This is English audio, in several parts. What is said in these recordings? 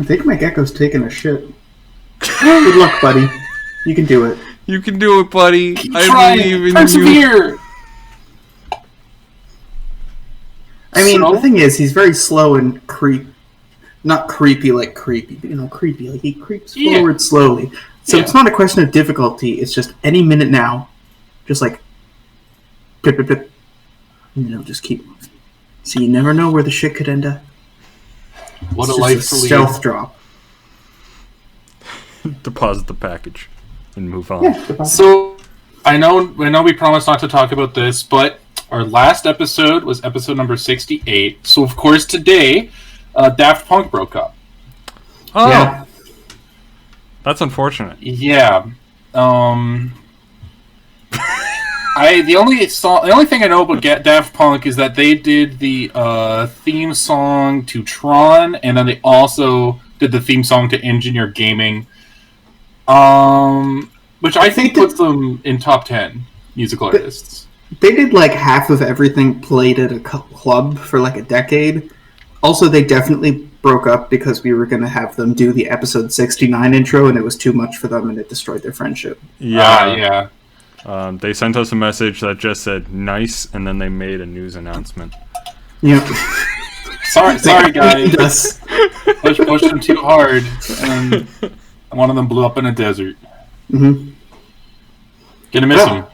I think my gecko's taking a shit. Good luck, buddy. You can do it. You can do it, buddy. I believe in Persevere. you. I mean, the thing is, he's very slow and not creepy like creepy, but creepy. Like he creeps forward slowly. So it's not a question of difficulty. It's just any minute now, just like, pip, pip, pip. Just keep moving. So you never know where the shit could end up. What it's a life to lead. Stealth drop. Deposit the package and move on. Yeah, so I know we promised not to talk about this, but our last episode was episode number 68. So of course today, Daft Punk broke up. Oh, yeah. That's unfortunate. Yeah. The only thing I know about Daft Punk is that they did the theme song to Tron, and then they also did the theme song to Engineer Gaming, which I think puts them in top 10 musical artists. They did like half of everything played at a club for like a decade. Also, they definitely broke up because we were going to have them do the episode 69 intro, and it was too much for them, and it destroyed their friendship. Yeah. They sent us a message that just said nice, and then they made a news announcement. Yep. sorry guys. Pushed them too hard, and one of them blew up in a desert. Mm-hmm. Gonna miss him.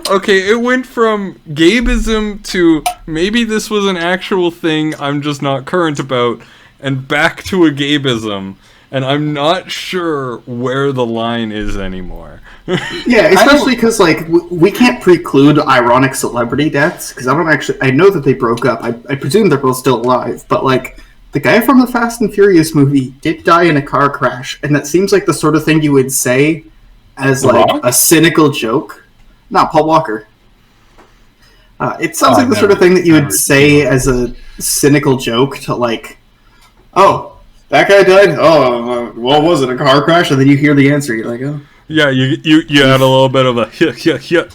Okay, it went from Gabeism to maybe this was an actual thing I'm just not current about, and back to a Gabeism. And I'm not sure where the line is anymore. Yeah, especially because we can't preclude ironic celebrity deaths, because I know that they broke up. I presume they're both still alive, but the guy from the Fast and Furious movie did die in a car crash, and that seems like the sort of thing you would say as a cynical joke. Not Paul Walker. It sounds like the sort of thing that you would say as a cynical joke to oh, that guy died? Oh, what was it, a car crash? And then you hear the answer, you're like, oh. Yeah, you had a little bit of a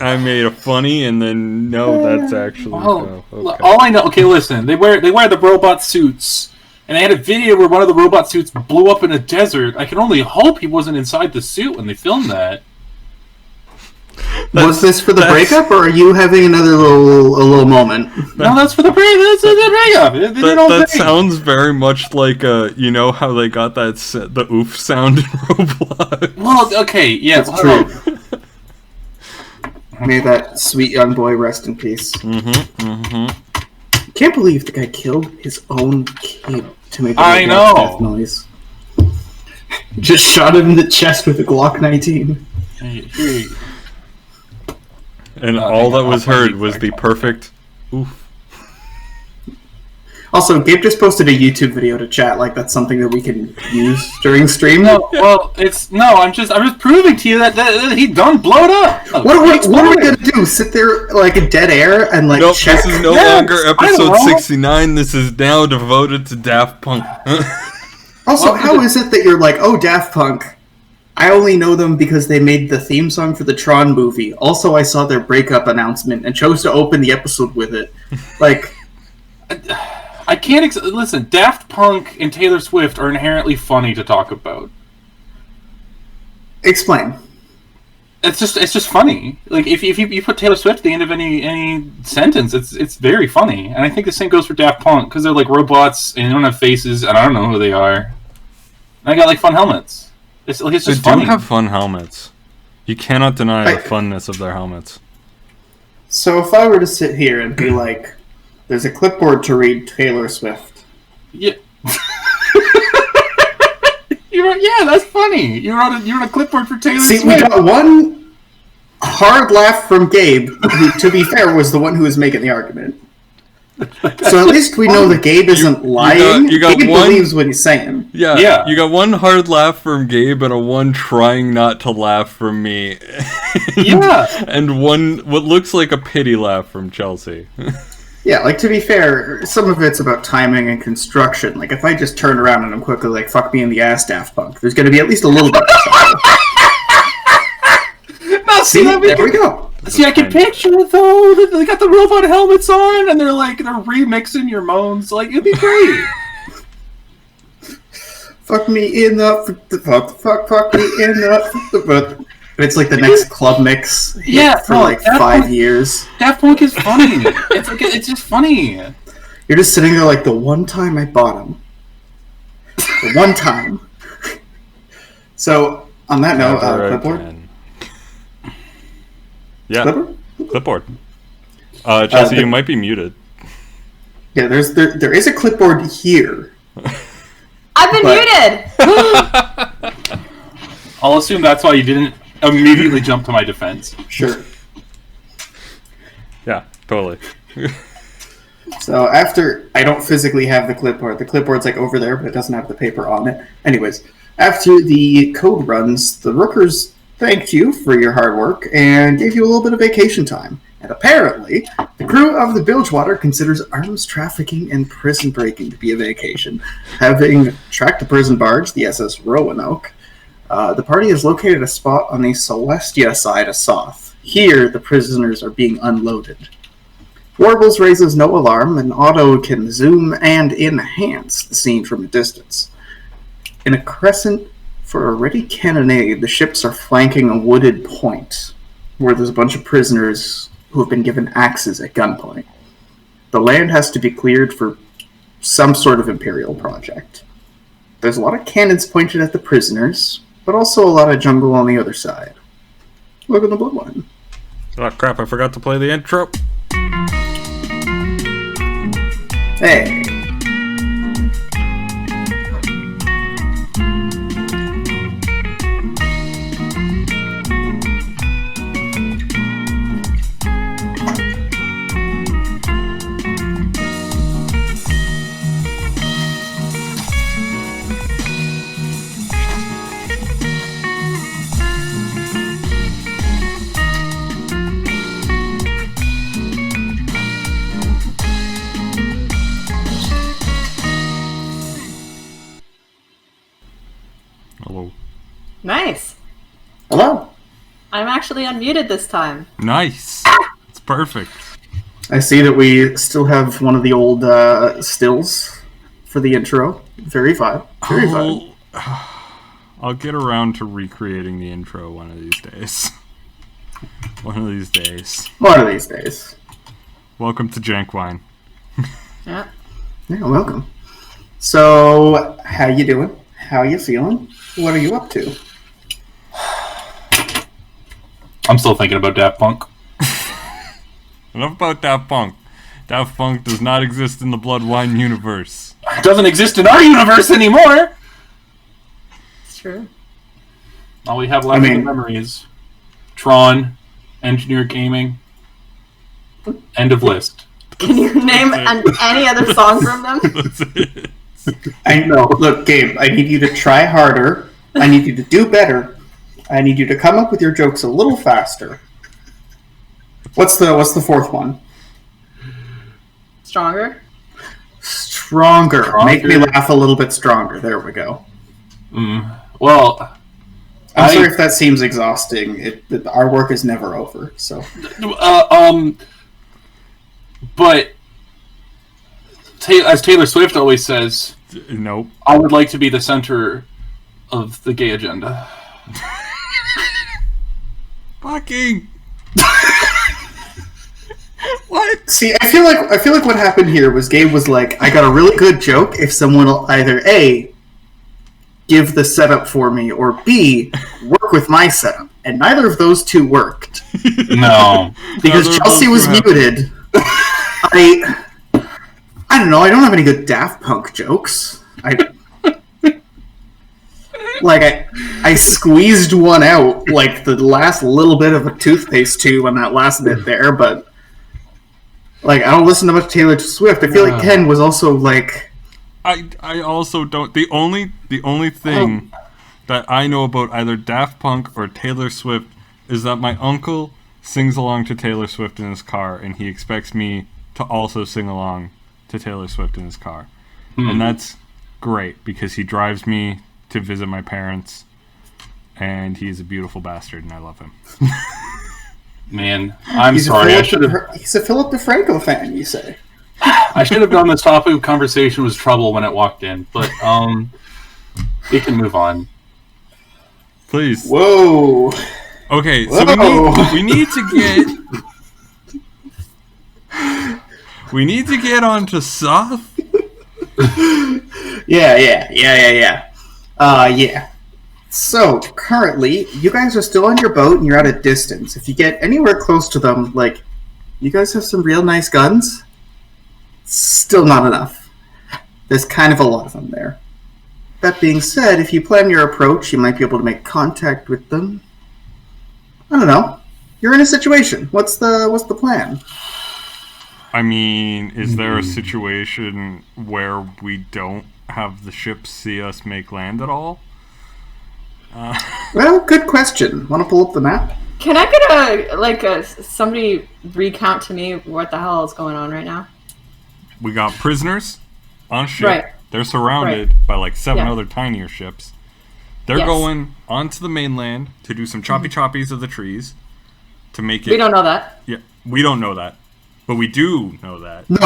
I made it funny, and then no, that's actually... okay. All I know... Okay, listen, they wear the robot suits, and they had a video where one of the robot suits blew up in a desert. I can only hope he wasn't inside the suit when they filmed that. Was this for the breakup, or are you having another little moment? No, that's for the breakup. That's the breakup. That sounds very much like how they got the oof sound in Roblox. Well, okay, yeah, that's true. May that sweet young boy rest in peace. Can't believe the guy killed his own kid to make a death noise. Just shot him in the chest with a Glock 19. Hey. And all that was heard was the perfect oof. Also, Gabe just posted a YouTube video to chat. That's something that we can use during stream. No, well, I'm just proving to you that he done blowed up. What are we gonna do? Sit there in dead air and nope, check? This is no longer episode 69. This is now devoted to Daft Punk. Also, how is it that you're oh, Daft Punk? I only know them because they made the theme song for the Tron movie. Also, I saw their breakup announcement and chose to open the episode with it. I can't... listen, Daft Punk and Taylor Swift are inherently funny to talk about. Explain. It's just funny. If you put Taylor Swift at the end of any sentence, it's very funny. And I think the same goes for Daft Punk, because they're robots, and they don't have faces, and I don't know who they are. And I got fun helmets. It's just funny. They do have fun helmets. You cannot deny the funness of their helmets. So if I were to sit here and be there's a clipboard to read Taylor Swift. Yeah. Yeah, that's funny. You're on a clipboard for Taylor Swift. See, we got one hard laugh from Gabe, who, to be fair, was the one who was making the argument. So at least we know that Gabe isn't lying. Gabe believes what he's saying. Yeah. You got one hard laugh from Gabe and a one trying not to laugh from me. And one what looks like a pity laugh from Chelsea. Yeah, to be fair, some of it's about timing and construction. If I just turn around and I'm quickly fuck me in the ass, Daft Punk, there's going to be at least a little bit of No, see, there we go. See, I can picture it, though. They got the robot helmets on, and they're remixing your moans. It'd be great. fuck me in the fuck me in the. It's like the next club mix for like 5 years. Daft Punk is funny. It's just funny. You're just sitting there like, the one time I bought them. The one time. So, on that note, clipboard? Yeah, clipboard. Chelsea, you might be muted. Yeah, there is a clipboard here. I've been muted! I'll assume that's why you didn't immediately jump to my defense. Sure. Yeah, totally. So after, I don't physically have the clipboard's like over there, but it doesn't have the paper on it. Anyways, after the code runs, the Rookers thanked you for your hard work and gave you a little bit of vacation time. And apparently, the crew of the Bilgewater considers arms trafficking and prison breaking to be a vacation. Having tracked the prison barge, the SS Roanoke, the party has located a spot on the Celestia side of Soth. Here, the prisoners are being unloaded. Warbles raises no alarm, and Otto can zoom and enhance the scene from a distance. In a crescent for a ready cannonade, the ships are flanking a wooded point, where there's a bunch of prisoners who have been given axes at gunpoint. The land has to be cleared for some sort of Imperial project. There's a lot of cannons pointed at the prisoners, but also a lot of jungle on the other side. Welcome to Bloodwine. Oh crap, I forgot to play the intro. Hey. Hello. Nice. Hello. I'm actually unmuted this time. Nice. It's perfect. I see that we still have one of the old stills for the intro. Very vibe. Very vibe. I'll get around to recreating the intro one of these days. One of these days. One of these days. Welcome to Jankwine. Yeah. Yeah, welcome. So, how you doing? How you feeling? What are you up to? I'm still thinking about Daft Punk. Enough about Daft Punk. Daft Punk does not exist in the Bloodwine universe. It doesn't exist in our universe anymore! It's true. All we have left are the memories. Tron, Engineer Gaming, end of list. Can you name any other song from them? That's it. I know. Look, Gabe, I need you to try harder. I need you to do better. I need you to come up with your jokes a little faster. What's the fourth one? Stronger? Stronger. Make me laugh a little bit stronger. There we go. Well, I'm sorry if that seems exhausting. Our work is never over. So, but as Taylor Swift always says, nope. I would like to be the center of the gay agenda. Fucking. What? See, I feel like what happened here was Gabe was like, I got a really good joke if someone will either A, give the setup for me, or B, work with my setup. And neither of those two worked. No. Because Chelsea was muted. I don't know, I don't have any good Daft Punk jokes. I squeezed one out, like the last little bit of a toothpaste tube on that last bit there, but like I don't listen to much Taylor Swift. I feel like Ken was also like I also don't. The only thing that I know about either Daft Punk or Taylor Swift is that my uncle sings along to Taylor Swift in his car, and he expects me to also sing along to Taylor Swift in his car. And that's great because he drives me to visit my parents, and he's a beautiful bastard, and I love him. Man, I'm sorry. He's a Philip DeFranco fan, you say? I should have known this topic of conversation was trouble when it walked in, but We can move on. Please. Whoa. Okay, so we need to get onto Soth. Yeah. Yeah. So, currently, you guys are still on your boat and you're at a distance. If you get anywhere close to them, like, you guys have some real nice guns. Still not enough. There's kind of a lot of them there. That being said, if you plan your approach, you might be able to make contact with them. I don't know. You're in a situation. What's the plan? I mean, is there a situation where we don't have the ships see us make land at all? Well, good question. Want to pull up the map? Can I get somebody recount to me what the hell is going on right now? We got prisoners on ship. Right. They're surrounded by like 7 other tinier ships. They're going onto the mainland to do some choppies of the trees to make it. We don't know that. Yeah, we don't know that, but we do know that. No,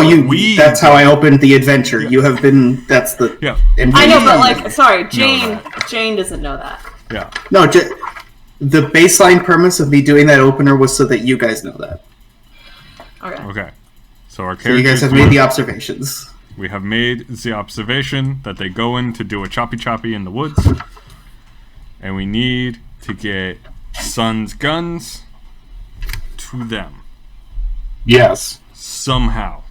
that's how I opened the adventure. Yeah. You have been. That's the. Yeah. I know, but sorry, Jane doesn't know that. Yeah. No, the baseline premise of me doing that opener was so that you guys know that. Okay. So our characters. So you guys have made the observations. We have made the observation that they go in to do a choppy in the woods, and we need to get Sun's guns to them. Yes. Somehow.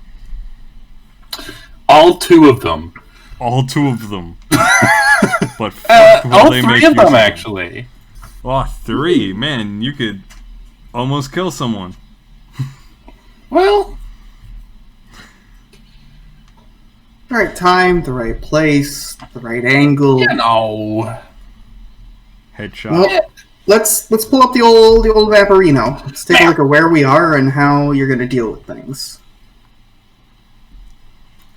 All 2 of them. All 2 of them. But fuck, will all they 3 make of use them, actually. Oh, 3. Man, you could almost kill someone. Well... The right time, the right place, the right angle. You know. Headshot. Well, let's pull up the old Vaporino. Let's take a look at where we are and how you're going to deal with things.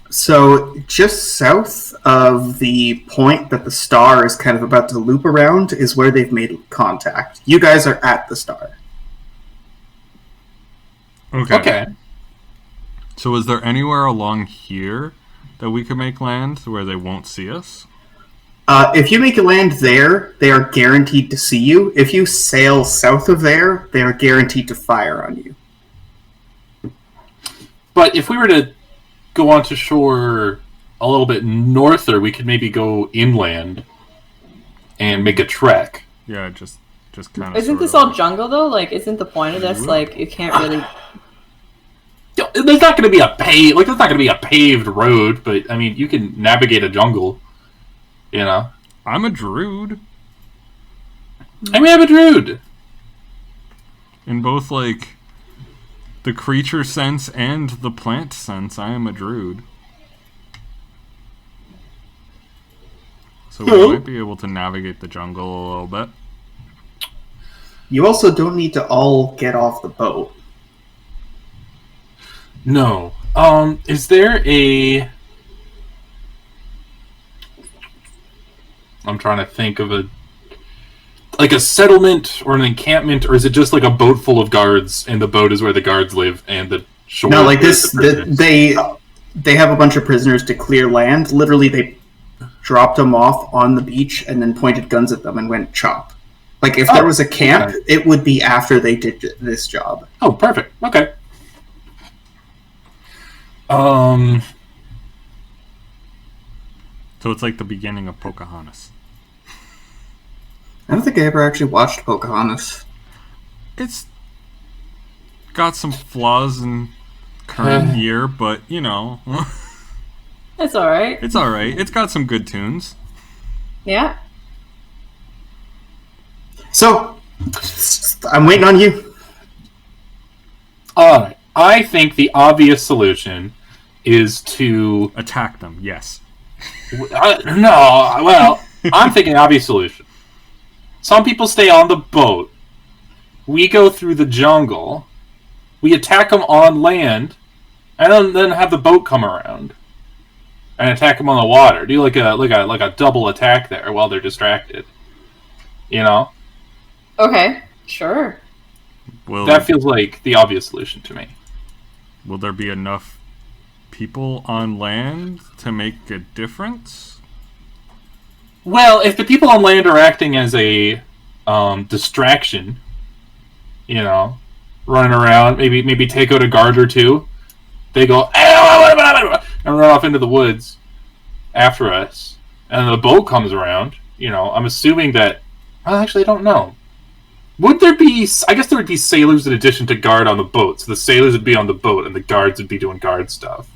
So, just south of the point that the star is kind of about to loop around is where they've made contact. You guys are at the star. Okay. So is there anywhere along here that we could make land where they won't see us? If you make a land there, they are guaranteed to see you. If you sail south of there, they are guaranteed to fire on you. But if we were to go onto shore a little bit norther, we could maybe go inland and make a trek. Yeah, just kind of. Isn't this all jungle though? Like, isn't the point of this you can't really? There's not going to be there's not going to be a paved road, but I mean, you can navigate a jungle. You know, I'm a druid. I mean, I'm a druid. In both like the creature sense and the plant sense, I am a druid. So we might be able to navigate the jungle a little bit. You also don't need to all get off the boat. No. Is there a... I'm trying to think of a settlement or an encampment, or is it just like a boat full of guards, and the boat is where the guards live, and the shore... No, like this, they have a bunch of prisoners to clear land. Literally, they dropped them off on the beach and then pointed guns at them and went chop. Like, if there was a camp, it would be after they did this job. Oh, perfect. Okay. So it's like the beginning of Pocahontas. I don't think I ever actually watched Pocahontas. It's got some flaws in current year, but, you know. It's alright. It's alright. It's got some good tunes. Yeah. So, I'm waiting on you. Alright. I think the obvious solution is to... Attack them, yes. I'm thinking obvious solution. Some people stay on the boat. We go through the jungle. We attack them on land, and then have the boat come around and attack them on the water. Do like a double attack there while they're distracted. You know? Okay, sure. That feels like the obvious solution to me. Will there be enough people on land to make a difference? Well, if the people on land are acting as a distraction, running around, maybe take out a guard or two, they go and run off into the woods after us, and the boat comes around. I'm assuming that. Well, actually, I don't know. Would there be? I guess there would be sailors in addition to guard on the boat. So the sailors would be on the boat, and the guards would be doing guard stuff.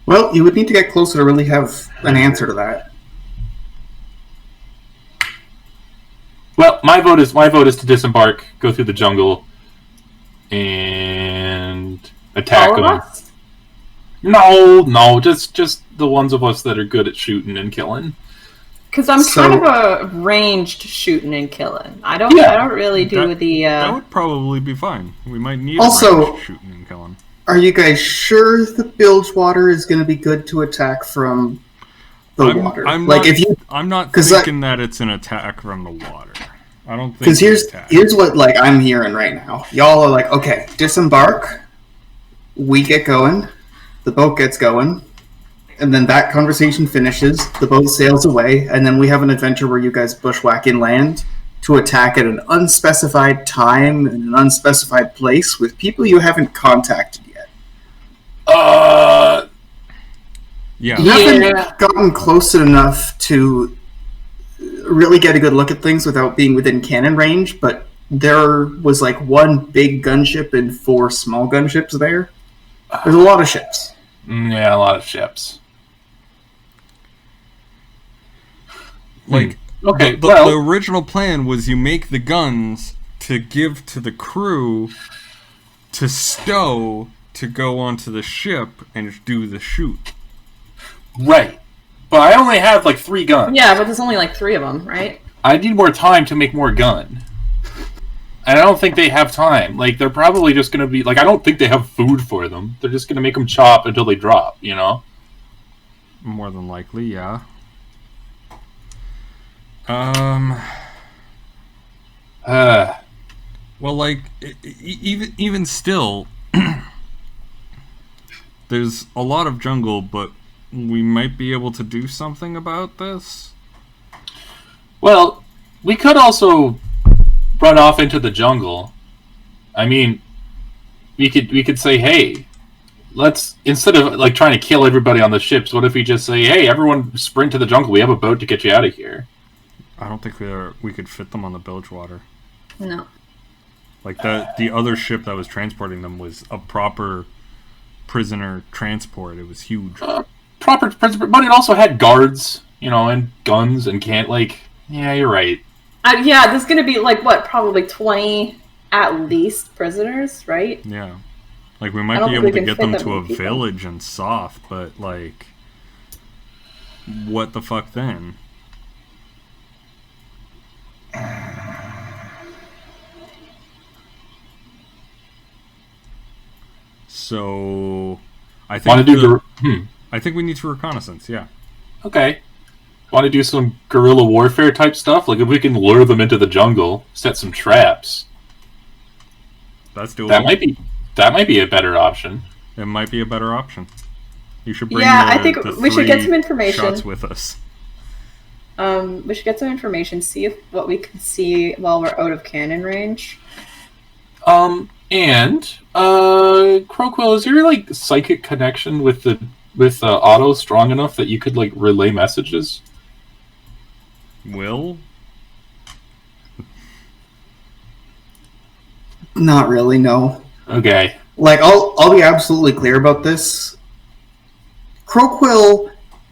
Well, you would need to get closer to really have an answer to that. Well, my vote is to disembark, go through the jungle, and attack All of them. us? No, just the ones of us that are good at shooting and killing. Because I'm kind of a ranged shooting and killing. I don't really do That would probably be fine. We might need also, a ranged shooting and killing. Are you guys sure the bilgewater is going to be good to attack from the water? I'm not thinking that it's an attack from the water. I don't think. Because here's what I'm hearing right now. Y'all are like, okay, disembark. We get going. The boat gets going. And then that conversation finishes, the boat sails away, and then we have an adventure where you guys bushwhack inland to attack at an unspecified time in an unspecified place with people you haven't contacted yet. Yeah. You haven't gotten close enough to really get a good look at things without being within cannon range, but there was one big gunship and 4 small gunships there. There's a lot of ships. Yeah, a lot of ships. Okay, the original plan was you make the guns to give to the crew to stow to go onto the ship and do the shoot. Right. But I only have 3 guns. Yeah, but there's only 3 of them, right? I need more time to make more gun. And I don't think they have time. They're probably just going to be... I don't think they have food for them. They're just going to make them chop until they drop, More than likely, yeah. Well, even still, there's a lot of jungle, but we might be able to do something about this. Well, we could also run off into the jungle. I mean, we could say, hey, let's, instead of trying to kill everybody on the ships, what if we just say, hey, everyone sprint to the jungle, we have a boat to get you out of here. I don't think we could fit them on the bilgewater. No. The other ship that was transporting them was a proper prisoner transport. It was huge. Proper prisoner, but it also had guards, and guns and yeah, you're right. Yeah, there's going to be, probably 20 at least prisoners, right? Yeah. We might be able to get them to a village and soft, but, what the fuck then? So, I think I think we need to reconnaissance, yeah. Okay. Want to do some guerrilla warfare type stuff? If we can lure them into the jungle, set some traps. That's doable. That might be a better option. It might be a better option. You should bring I think we should get some information. Shots with us. We should get some information, see what we can see while we're out of cannon range. And Croquill, is your psychic connection with Otto strong enough that you could relay messages? Will? Not really, no. Okay. I'll be absolutely clear about this. Croquill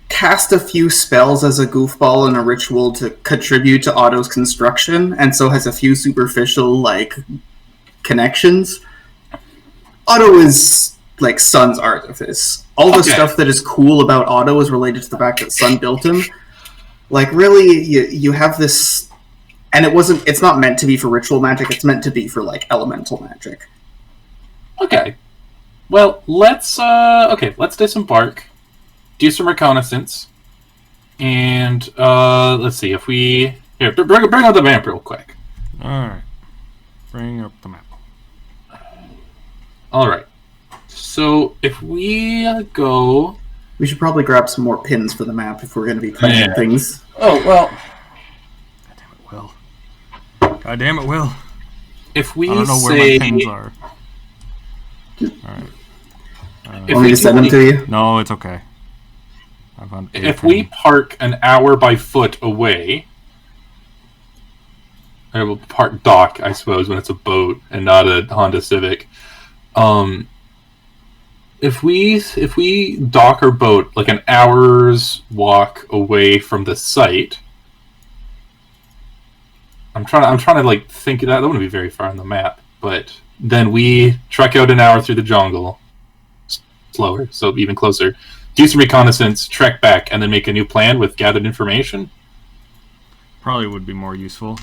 cast a few spells as a goofball in a ritual to contribute to Otto's construction, and so has a few superficial, connections. Otto is, Sun's artifice. All the stuff that is cool about Otto is related to the fact that Sun built him. Really, you have this... And it's not meant to be for ritual magic, it's meant to be for, elemental magic. Okay. Well, let's disembark, do some reconnaissance, and, let's see, if we... Here, bring up the map real quick. Alright. Bring up the map. Alright. So, if we go... We should probably grab some more pins for the map if we're going to be playing things. Oh, well, God damn it, Will. God damn it, Will. if we I don't know say... where my pins are. Alright. If Want me we to send them do- to you? No, it's okay. I found a If pin. we park an hour by foot away... I will park dock, I suppose, when it's a boat and not a Honda Civic. If we dock our boat like an hour's walk away from the site, I'm trying to like think that wouldn't be very far on the map, but then we trek out an hour through the jungle, slower, so even closer. Do some reconnaissance, trek back, and then make a new plan with gathered information. Probably would be more useful.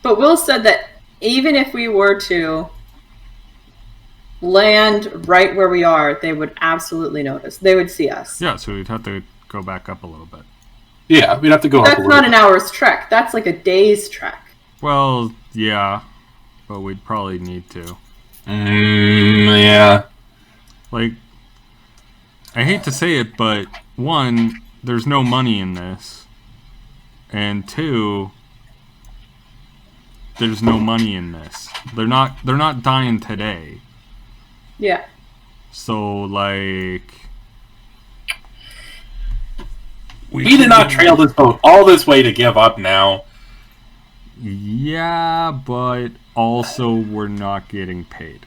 But Will said that even if we were to land right where we are, they would absolutely notice. They would see us. Yeah, so we'd have to go back up a little bit. Yeah, we'd have to go up. That's not an hour's trek. That's like a day's trek. Well, yeah, but we'd probably need to. Yeah. Like, I hate to say it, but one, there's no money in this, and two, there's no money in this. They're not dying today. Yeah. So like, We did not trail this boat all this way to give up now. Yeah, but also we're not getting paid.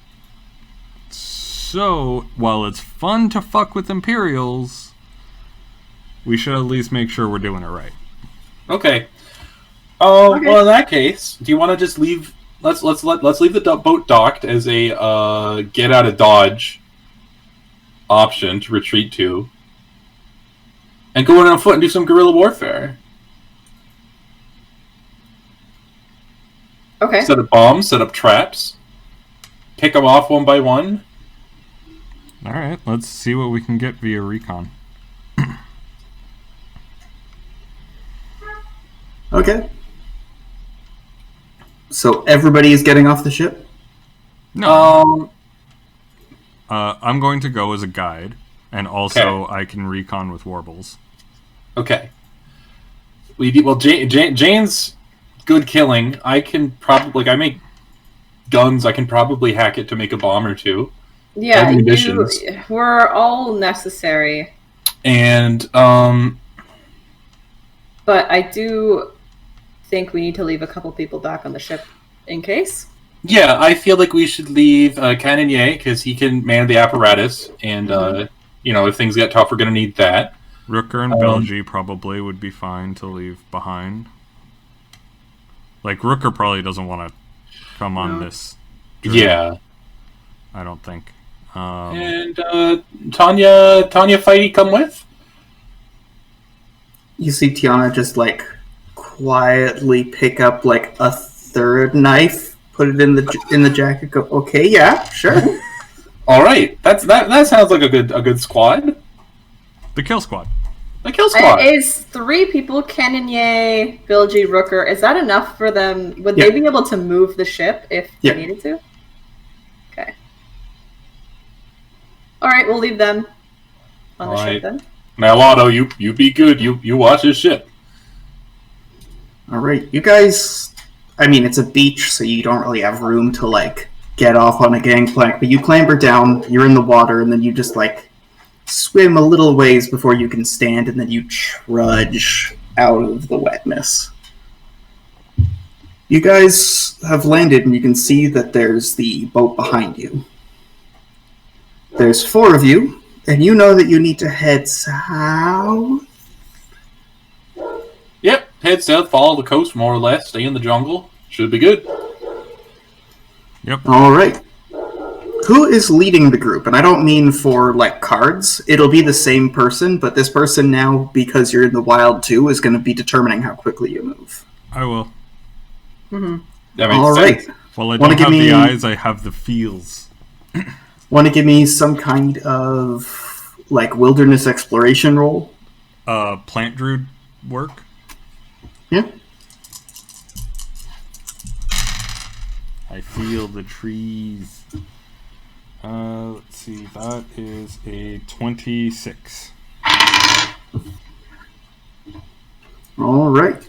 So while it's fun to fuck with Imperials, we should at least make sure we're doing it right. Okay. Okay. Well, in that case, do you want to just leave? Let's leave the boat docked as a get out of Dodge option to retreat to, and go in on foot and do some guerrilla warfare. Okay. Set up bombs, set up traps, pick them off one by one. All right, let's see what we can get via recon. Okay. So everybody is getting off the ship? No, I'm going to go as a guide, and also I can recon with warbles. Okay. Jane's good killing. I can probably I make guns. I can probably hack it to make a bomb or two. Yeah, munitions. we're all necessary. And But I do think we need to leave a couple people back on the ship in case. yeah, I feel like we should leave Canonier because he can man the apparatus, and if things get tough, we're gonna need that. Rooker and Belgi probably would be fine to leave behind. Like, Rooker probably doesn't want to come on this journey, Yeah, I don't think. and Tanya Fighty come with. You see Tiana just like quietly pick up like a third knife, put it in the jacket. Go, okay, yeah, sure. All right, that sounds like a good squad. The kill squad. The kill squad. Is 3 people, Canonier, Bilgi, Rooker, is that enough for them? Would they be able to move the ship if they needed to? Okay. Alright, we'll leave them on the ship then. Now, Otto, you be good. You watch this ship. All right, you guys. I mean, it's a beach, so you don't really have room to like get off on a gangplank. But you clamber down. You're in the water, and then you just like swim a little ways before you can stand, and then you trudge out of the wetness. You guys have landed, and you can see that there's the boat behind you. There's 4 of you, and you know that you need to head south. Yep, head south, follow the coast more or less, stay in the jungle. Should be good. Yep. All right. Who is leading the group? And I don't mean for, like, cards. It'll be the same person, but this person now, because you're in the wild too, is going to be determining how quickly you move. I will. Mm-hmm. That makes All sense. right. Well, I Wanna don't give have me- the eyes, I have the feels. Want to give me some kind of, like, wilderness exploration roll? Plant druid work? Yeah. I feel the trees. Let's see, that is a 26. All right.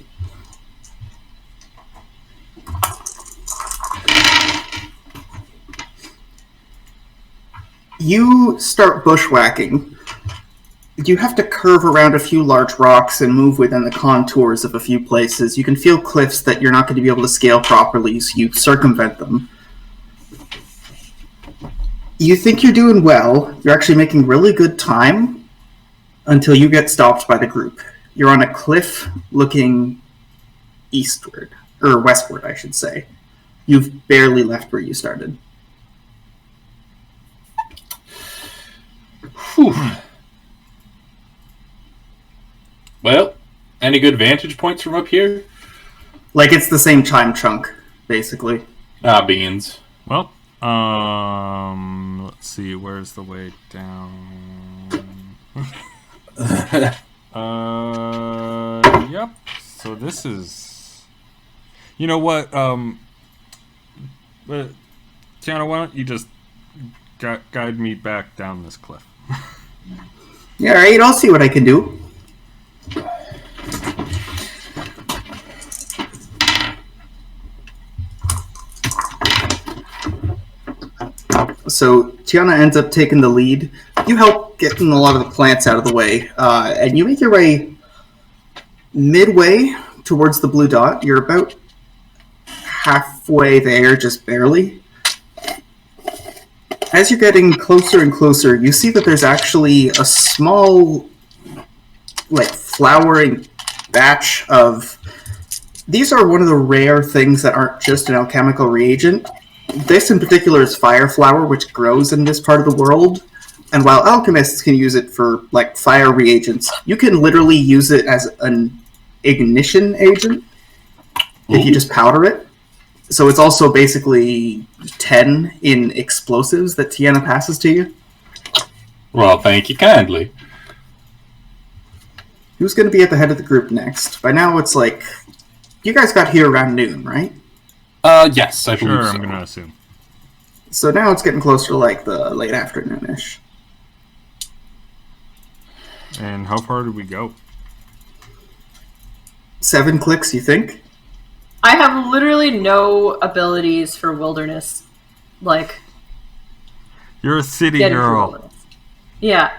You start bushwhacking. You have to curve around a few large rocks and move within the contours of a few places. You can feel cliffs that you're not going to be able to scale properly, so you circumvent them. You think you're doing well. You're actually making really good time until you get stopped by the group. You're on a cliff looking eastward, or westward, I should say. You've barely left where you started. Whew. Well, any good vantage points from up here? Like, it's the same time chunk, basically. Ah, beans. Well, let's see, where's the way down? Yep. So this is... You know what, Tiana, why don't you just guide me back down this cliff? Yeah, alright, I'll see what I can do. So Tiana ends up taking the lead. You help getting a lot of the plants out of the way, and you make your way midway towards the blue dot. You're about halfway there, just barely. As you're getting closer and closer, you see that there's actually a small, like, flowering batch of... These are one of the rare things that aren't just an alchemical reagent. This in particular is fire flower, which grows in this part of the world. And while alchemists can use it for, like, fire reagents, you can literally use it as an ignition agent if you just powder it. So it's also basically 10 in explosives that Tiana passes to you. Well, thank you kindly. Who's going to be at the head of the group next? By now it's like... You guys got here around noon, right? Yes, I believe Sure, so. I'm gonna assume. So now it's getting closer to, like, the late afternoon-ish. And how far did we go? 7 clicks, you think? I have literally no abilities for wilderness. Like, You're a city getting through girl. wilderness. Yeah.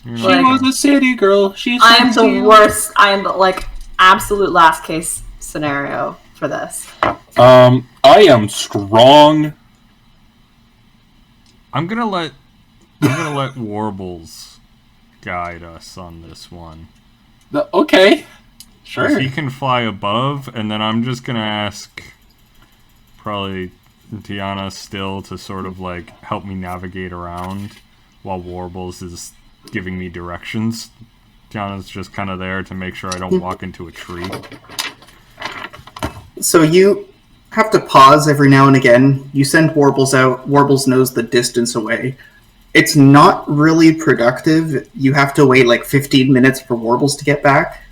You're She not- Like- was a city girl. She's I am the worst. I am the, like, absolute last case scenario for this. I am strong. I'm gonna let Warbles guide us on this one. Okay. 'Cause Sure. he can fly above, and then I'm just gonna ask probably Tiana still to sort of like help me navigate around while Warbles is giving me directions. Tiana's just kind of there to make sure I don't walk into a tree. So you have to pause every now and again. You send Warbles out. Warbles knows the distance away. It's not really productive. You have to wait like 15 minutes for Warbles to get back.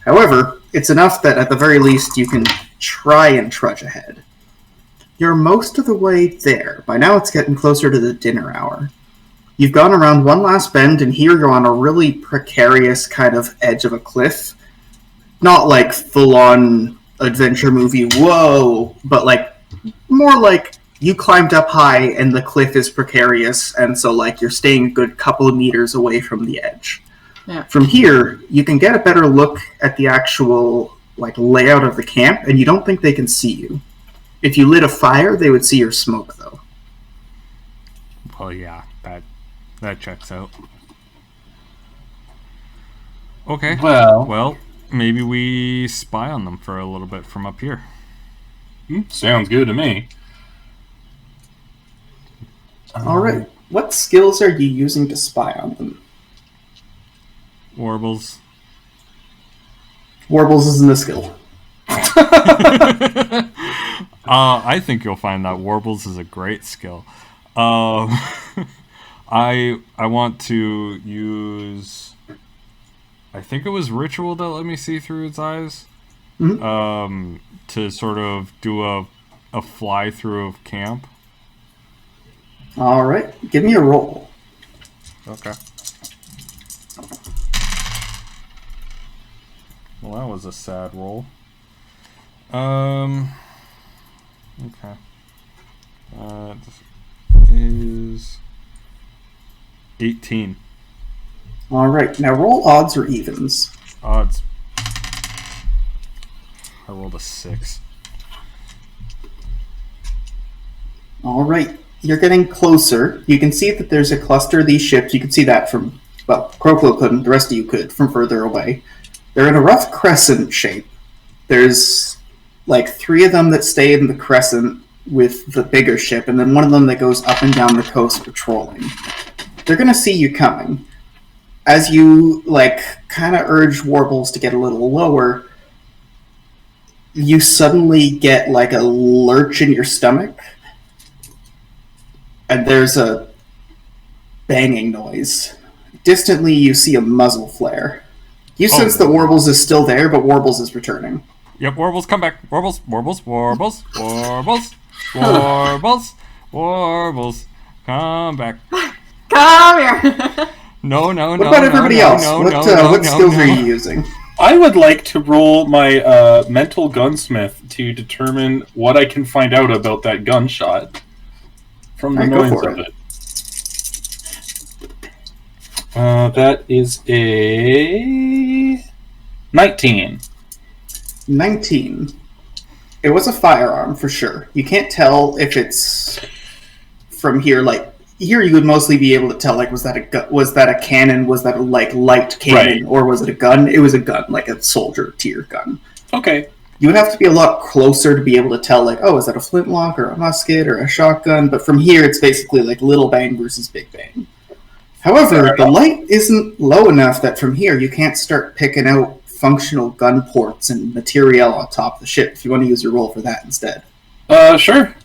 However, it's enough that at the very least you can try and trudge ahead. You're most of the way there. By now it's getting closer to the dinner hour. You've gone around one last bend, and here you're on a really precarious kind of edge of a cliff. Not like full-on adventure movie, whoa, but like more like you climbed up high and the cliff is precarious, and so like you're staying a good couple of meters away from the edge. Yeah. From here, you can get a better look at the actual like layout of the camp, and you don't think they can see you. If you lit a fire, they would see your smoke, though. Well, yeah, that checks out. Okay. Well, Maybe we spy on them for a little bit from up here. sounds good to me. All right. What skills are you using to spy on them? Warbles. Warbles isn't a skill. I think you'll find that Warbles is a great skill. I want to use... I think it was Ritual that let me see through its eyes. Mm-hmm. To sort of do a fly-through of camp. All right. Give me a roll. Okay. Well, that was a sad roll. Okay. This is 18. Alright, now roll odds or evens. Odds. I rolled a 6. Alright, you're getting closer. You can see that there's a cluster of these ships. You can see that from, well, Croclo couldn't, the rest of you could, from further away. They're in a rough crescent shape. There's like 3 of them that stay in the crescent with the bigger ship, and then one of them that goes up and down the coast patrolling. They're going to see you coming. As you, like, kind of urge Warbles to get a little lower, you suddenly get, like, a lurch in your stomach, and there's a banging noise. Distantly, you see a muzzle flare. You sense that Warbles is still there, but Warbles is returning. Yep, Warbles, come back. Warbles, Warbles, Warbles, Warbles, Warbles, Warbles, come back. Come here! No. What about everybody else? What skills are you using? I would like to roll my mental gunsmith to determine what I can find out about that gunshot from the noise of it. That is a 19. 19. It was a firearm for sure. You can't tell if it's from here. Like here, you would mostly be able to tell. Like, was that a cannon? Was that a light cannon, right, or was it a gun? It was a gun, like a soldier tier gun. Okay. You would have to be a lot closer to be able to tell. Like, oh, is that a flintlock or a musket or a shotgun? But from here, it's basically like little bang versus big bang. However, the light isn't low enough that from here you can't start picking out functional gun ports and material on top of the ship. If you want to use your roll for that instead. Sure.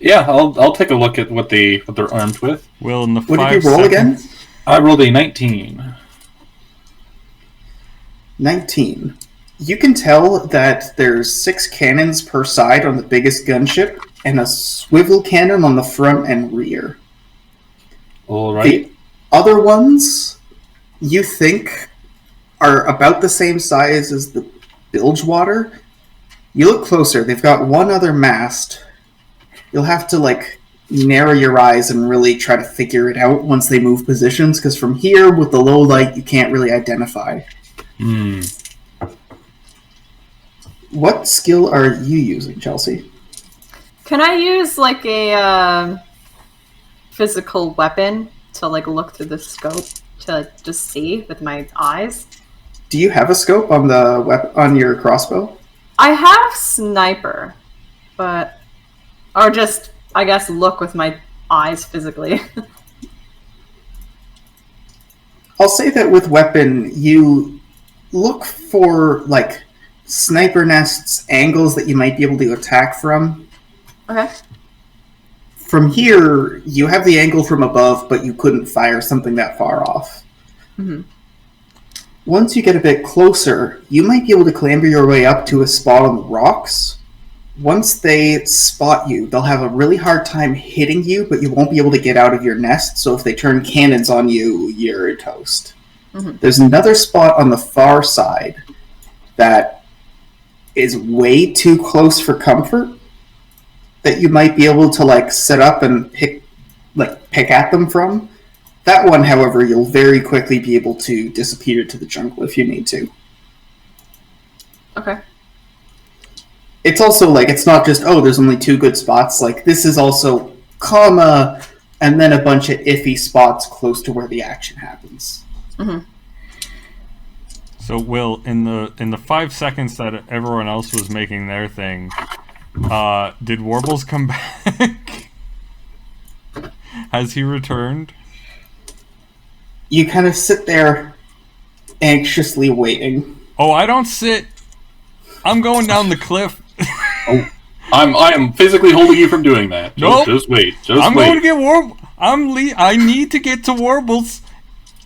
Yeah, I'll take a look at what they're armed with. Will in the what 5 did you roll seconds? again? I rolled a 19. 19. You can tell that there's 6 cannons per side on the biggest gunship and a swivel cannon on the front and rear. All right. The other ones, you think, are about the same size as the bilgewater. You look closer, they've got one other mast. You'll have to, like, narrow your eyes and really try to figure it out once they move positions, because from here, with the low light, you can't really identify. What skill are you using, Chelsea? Can I use, like, a physical weapon to, like, look through the scope to, like, just see with my eyes? Do you have a scope on the on your crossbow? I have sniper, but... Or just, I guess, look with my eyes physically. I'll say that with weapon, you look for, like, sniper nests, angles that you might be able to attack from. Okay. From here, you have the angle from above, but you couldn't fire something that far off. Mm-hmm. Once you get a bit closer, you might be able to clamber your way up to a spot on the rocks. Once they spot you, they'll have a really hard time hitting you, but you won't be able to get out of your nest, so if they turn cannons on you, you're toast. Mm-hmm. There's another spot on the far side that is way too close for comfort that you might be able to, like, set up and pick at them from. That one, however, you'll very quickly be able to disappear to the jungle if you need to. Okay. It's also, like, it's not just, oh, there's only 2 good spots. Like, this is also comma, and then a bunch of iffy spots close to where the action happens. Mm-hmm. So, Will, in the 5 seconds that everyone else was making their thing, did Warbles come back? Has he returned? You kind of sit there, anxiously waiting. Oh, I don't sit. I'm going down the cliff. Oh, I am physically holding you from doing that. Nope. Just wait. I'm going to get Warbles. I need to get to Warbles.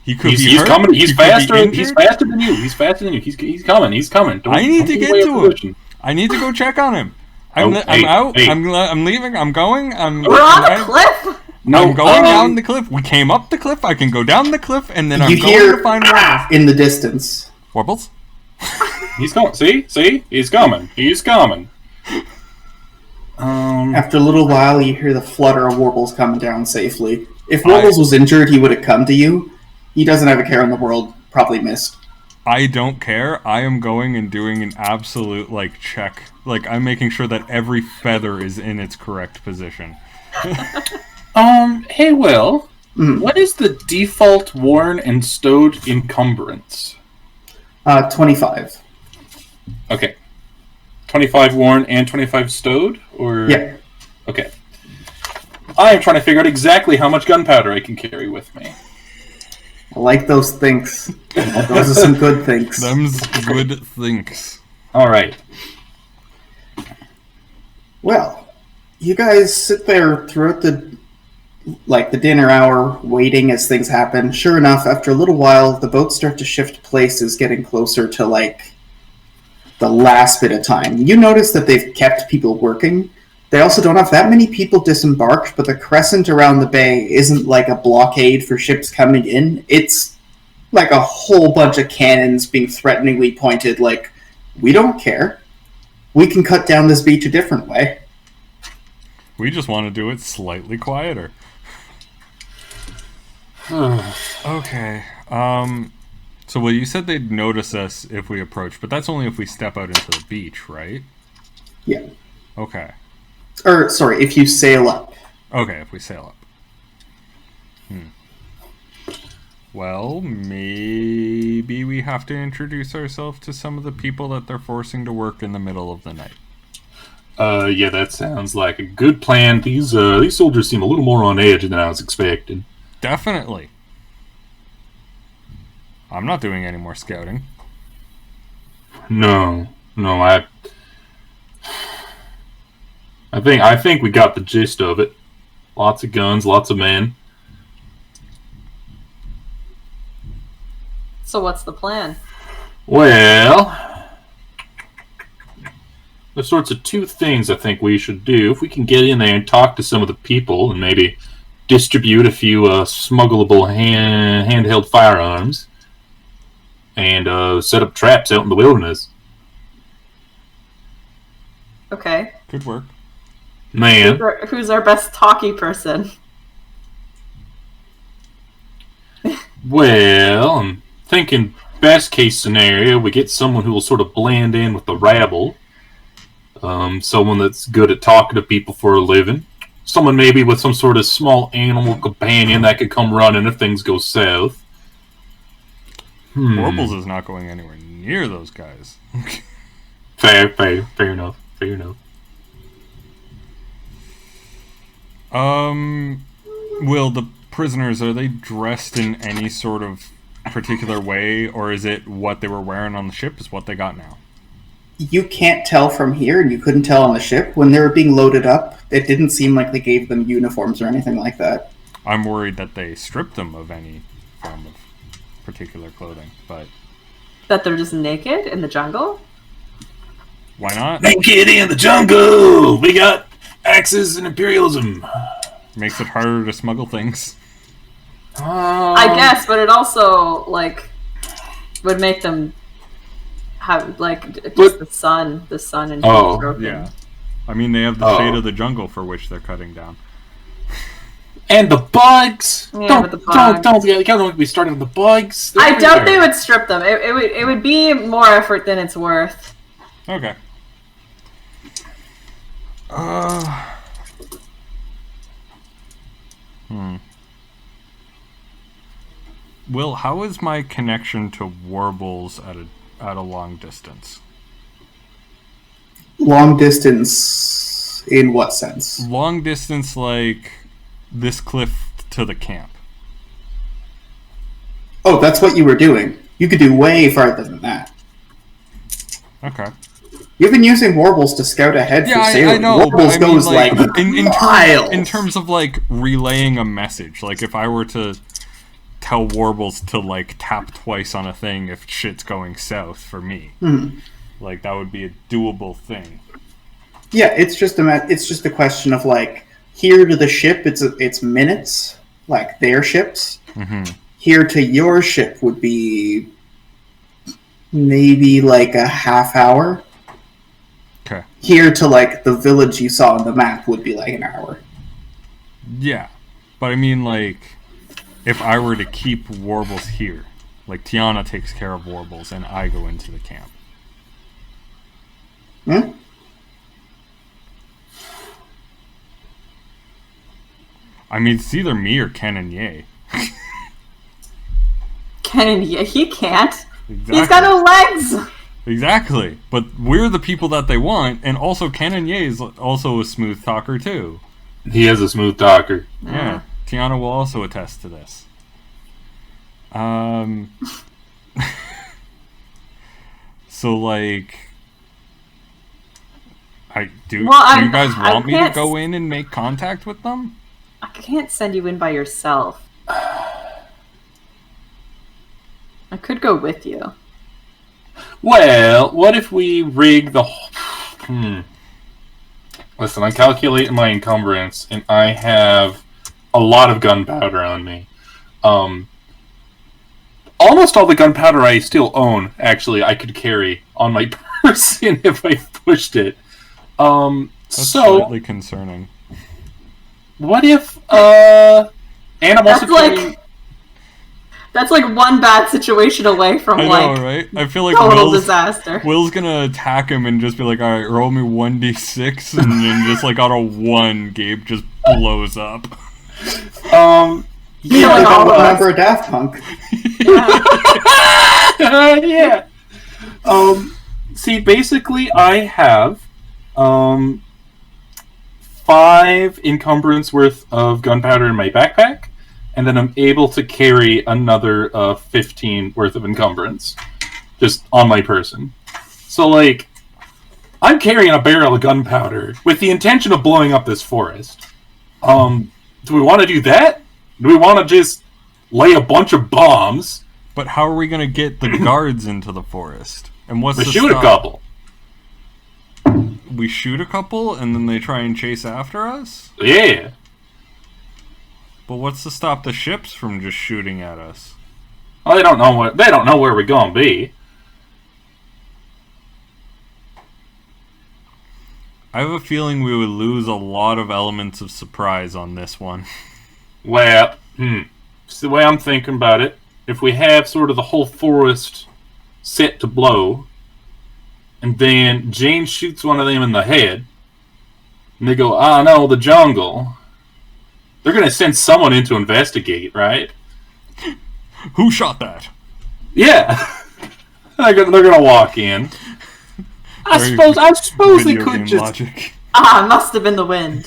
He could be hurt. Coming. He's faster. He's faster than you. He's faster than you. He's coming. He's coming. I need to get to him. I need to go check on him. I'm out. Hey. I'm leaving. I'm going. We're on the cliff. No, I'm going down the cliff. We came up the cliff. I can go down the cliff, and then I'm going to find Warbles. In the distance. Warbles? He's coming. See? He's coming. After a little while, you hear the flutter of Warbles coming down safely. If Warbles was injured, he would have come to you. He doesn't have a care in the world. Probably missed. I don't care. I am going and doing an absolute, check. I'm making sure that every feather is in its correct position. Hey, Will. What is the default worn and stowed encumbrance? 25. Okay. 25 worn and 25 stowed? Or Yeah. Okay. I am trying to figure out exactly how much gunpowder I can carry with me. I like those things. Those are some good things. Them's good things. Alright. Well, you guys sit there throughout the dinner hour, waiting as things happen. Sure enough, after a little while, the boats start to shift places, getting closer to, the last bit of time. You notice that they've kept people working. They also don't have that many people disembarked, but the crescent around the bay isn't like a blockade for ships coming in. It's like a whole bunch of cannons being threateningly pointed, we don't care. We can cut down this beach a different way. We just want to do it slightly quieter. Okay. So, you said they'd notice us if we approach, but that's only if we step out into the beach, right? Yeah. Okay. Sorry, if you sail up. Okay, if we sail up. Well, maybe we have to introduce ourselves to some of the people that they're forcing to work in the middle of the night. Yeah, that sounds like a good plan. These soldiers seem a little more on edge than I was expecting. Definitely. I'm not doing any more scouting. No, I think we got the gist of it. Lots of guns, lots of men. So what's the plan? Well, there's sorts of two things I think we should do. If we can get in there and talk to some of the people and maybe distribute a few smuggleable handheld firearms and set up traps out in the wilderness. Okay. Good work. Man. Who's our best talky person? Well, I'm thinking best case scenario, we get someone who will sort of blend in with the rabble. Someone that's good at talking to people for a living. Someone maybe with some sort of small animal companion that could come running if things go south. Warbles is not going anywhere near those guys. Fair enough. Will the prisoners, are they dressed in any sort of particular way, or is it what they were wearing on the ship is what they got now? You can't tell from here, and you couldn't tell on the ship. When they were being loaded up, it didn't seem like they gave them uniforms or anything like that. I'm worried that they stripped them of any form of particular clothing, but... That they're just naked in the jungle? Why not? Naked in the jungle! We got axes and imperialism. Makes it harder to smuggle things. I guess, but it also, would make them have, just the sun and broken. Yeah. I mean, they have the shade of the jungle for which they're cutting down. And the bugs! Yeah, but the bugs. Don't be starting with the bugs. I doubt they would strip them. It would be more effort than it's worth. Okay. Will, how is my connection to Warbles at a long distance? Long distance in what sense? Long distance, like this cliff to the camp. Oh, that's what you were doing. You could do way farther than that. Okay. You've been using Warbles to scout ahead for sailing. I know. Warbles goes miles. In terms of relaying a message, if I were to tell Warbles to tap twice on a thing if shit's going south for me, that would be a doable thing. Yeah, it's just a question of here to the ship, it's minutes, their ships. Mm-hmm. Here to your ship would be maybe like a half hour. Okay. Here to like the village you saw on the map would be like an hour. Yeah. But I mean, like, if I were to keep Warbles here, like Tiana takes care of Warbles and I go into the camp. Hmm? I mean, it's either me or Ken and Ye. Ken, he can't. Exactly. He's got no legs. Exactly. But we're the people that they want, and also Ken and Ye is also a smooth talker too. He is a smooth talker. Yeah. Tiana will also attest to this. So like, do you guys want me to go in and make contact with them? I can't send you in by yourself. I could go with you. Well, what if we rig the whole... Listen, I calculate my encumbrance, and I have a lot of gunpowder on me. Almost all the gunpowder I still own, actually, I could carry on my person if I pushed it. That's slightly concerning. What if, animals... That's like one bad situation away from I know, right? I feel like total disaster. Will's gonna attack him and just be like, alright, roll me 1d6, and then just like on a 1, Gabe just blows up. Yeah, I don't remember a Daft Punk. Yeah. See, basically, I have 5 encumbrance worth of gunpowder in my backpack, and then I'm able to carry another 15 worth of encumbrance just on my person. So, like, I'm carrying a barrel of gunpowder with the intention of blowing up this forest. Do we want to do that? Do we want to just lay a bunch of bombs? But how are we going to get the guards into the forest? And what's We the shoot stop? a couple. We shoot a couple, and then they try and chase after us? Yeah. But what's to stop the ships from just shooting at us? Well, they don't know where we're gonna be. I have a feeling we would lose a lot of elements of surprise on this one. Well, it's the way I'm thinking about it. If we have sort of the whole forest set to blow, and then Jane shoots one of them in the head, and they go, "Ah, no, the jungle." They're gonna send someone in to investigate, right? Who shot that? Yeah, they're gonna walk in. I suppose they could just. Logic. It must have been the wind.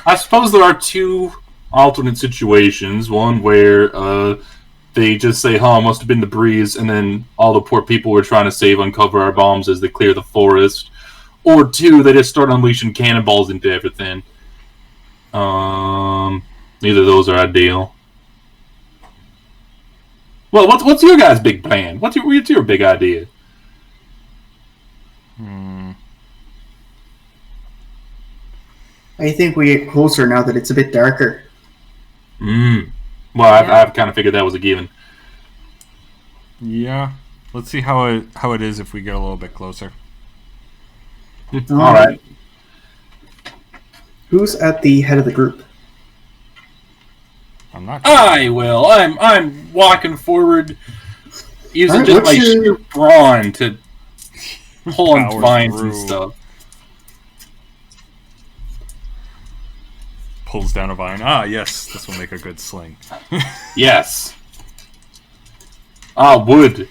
I suppose there are 2 alternate situations. One where they just say, "Huh, must have been the breeze," and then all the poor people we're trying to save uncover our bombs as they clear the forest. Or 2, they just start unleashing cannonballs into everything. Neither of those are ideal. Well, what's your guys' big plan? What's your big idea? I think we get closer now that it's a bit darker. Well, I've kind of figured that was a given. Yeah. Let's see how it is if we get a little bit closer. All right. Who's at the head of the group? I'm not. I will. I'm walking forward, using Alright, just my what's your- sheer brawn to pull on Power vines and through. stuff. Pulls down a vine. Ah, yes, this will make a good sling. Yes. Wood.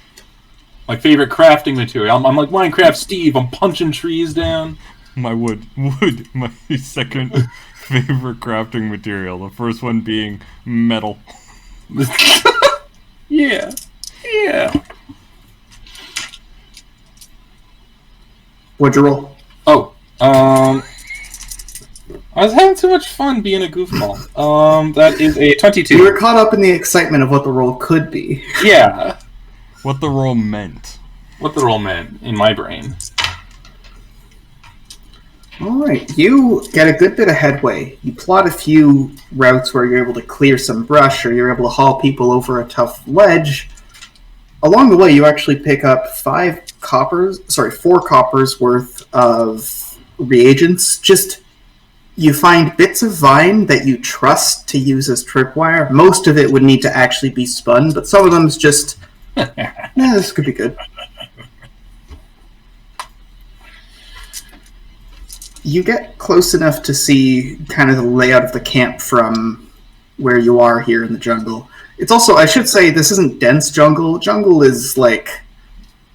My favorite crafting material. I'm like Minecraft Steve. I'm punching trees down. My wood, my second favorite crafting material. The first one being metal. Yeah. What'd you roll? Oh, I was having too much fun being a goofball. That is a 22. You were caught up in the excitement of what the roll could be. Yeah. What the roll meant. What the roll meant in my brain. Alright, you get a good bit of headway. You plot a few routes where you're able to clear some brush, or you're able to haul people over a tough ledge. along the way, you actually pick up 4 coppers worth of reagents. Just, you find bits of vine that you trust to use as tripwire. Most of it would need to actually be spun, but some of them is just, this could be good. You get close enough to see kind of the layout of the camp from where you are here in the jungle. It's also, I should say, this isn't dense jungle. Jungle is like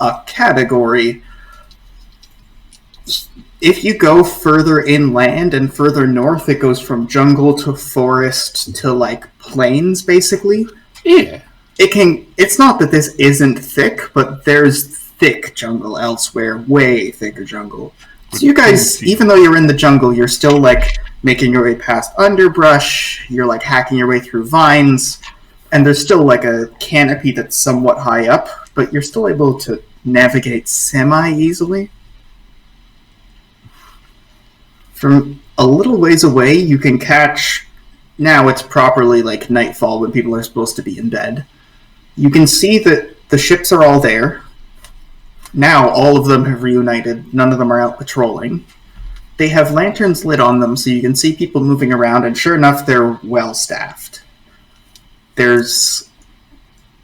a category. If you go further inland and further north, it goes from jungle to forest to like plains, basically. Yeah. It's not that this isn't thick, but there's thick jungle elsewhere, way thicker jungle. So you guys, even though you're in the jungle, you're still like making your way past underbrush, you're like hacking your way through vines, and there's still like a canopy that's somewhat high up, but you're still able to navigate semi-easily. From a little ways away, you can catch, now it's properly like nightfall when people are supposed to be in bed. You can see that the ships are all there. Now all of them have reunited. None of them are out patrolling. They have lanterns lit on them so you can see people moving around, and sure enough, they're well-staffed. There's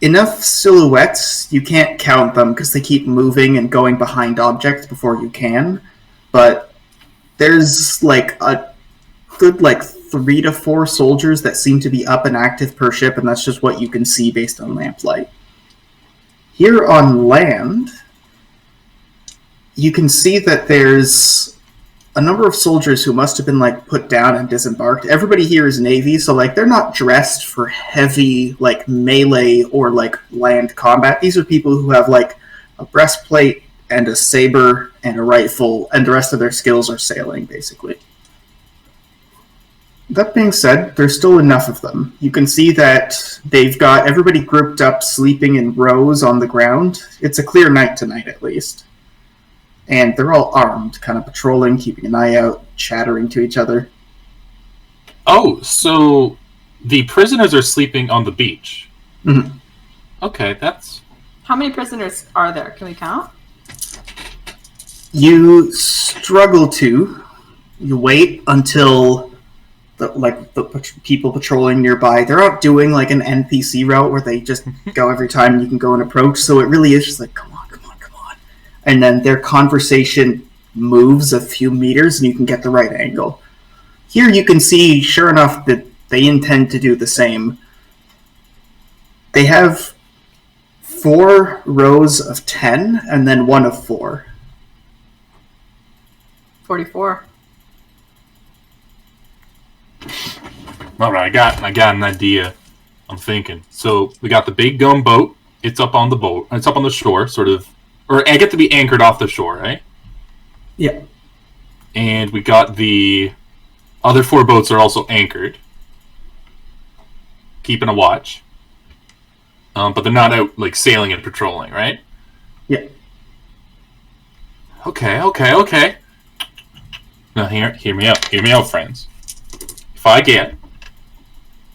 enough silhouettes, you can't count them because they keep moving and going behind objects before you can, but there's like a good 3 to 4 soldiers that seem to be up and active per ship, and that's just what you can see based on lamplight. Here on land, you can see that there's a number of soldiers who must have been put down and disembarked. Everybody here is Navy, so they're not dressed for heavy melee or land combat. These are people who have a breastplate and a saber and a rifle, and the rest of their skills are sailing, basically. That being said, there's still enough of them. You can see that they've got everybody grouped up, sleeping in rows on the ground. It's a clear night tonight, at least. And they're all armed, kind of patrolling, keeping an eye out, chattering to each other. Oh, so the prisoners are sleeping on the beach. Mm-hmm. Okay, that's... How many prisoners are there? Can we count? You struggle to. You wait until the people patrolling nearby, they're out doing an NPC route where they just go every time and you can go and approach, so it really is just come on. And then their conversation moves a few meters and you can get the right angle. Here you can see, sure enough, that they intend to do the same. They have 4 rows of 10 and then 1 of 4. 44. Alright, I got an idea. I'm thinking. So we got the big gun boat. It's up on the shore, sort of. Or I get to be anchored off the shore, right? Yeah. And we got the other 4 boats are also anchored, keeping a watch. But they're not out sailing and patrolling, right? Yeah. Okay. Now hear me out, friends. If I get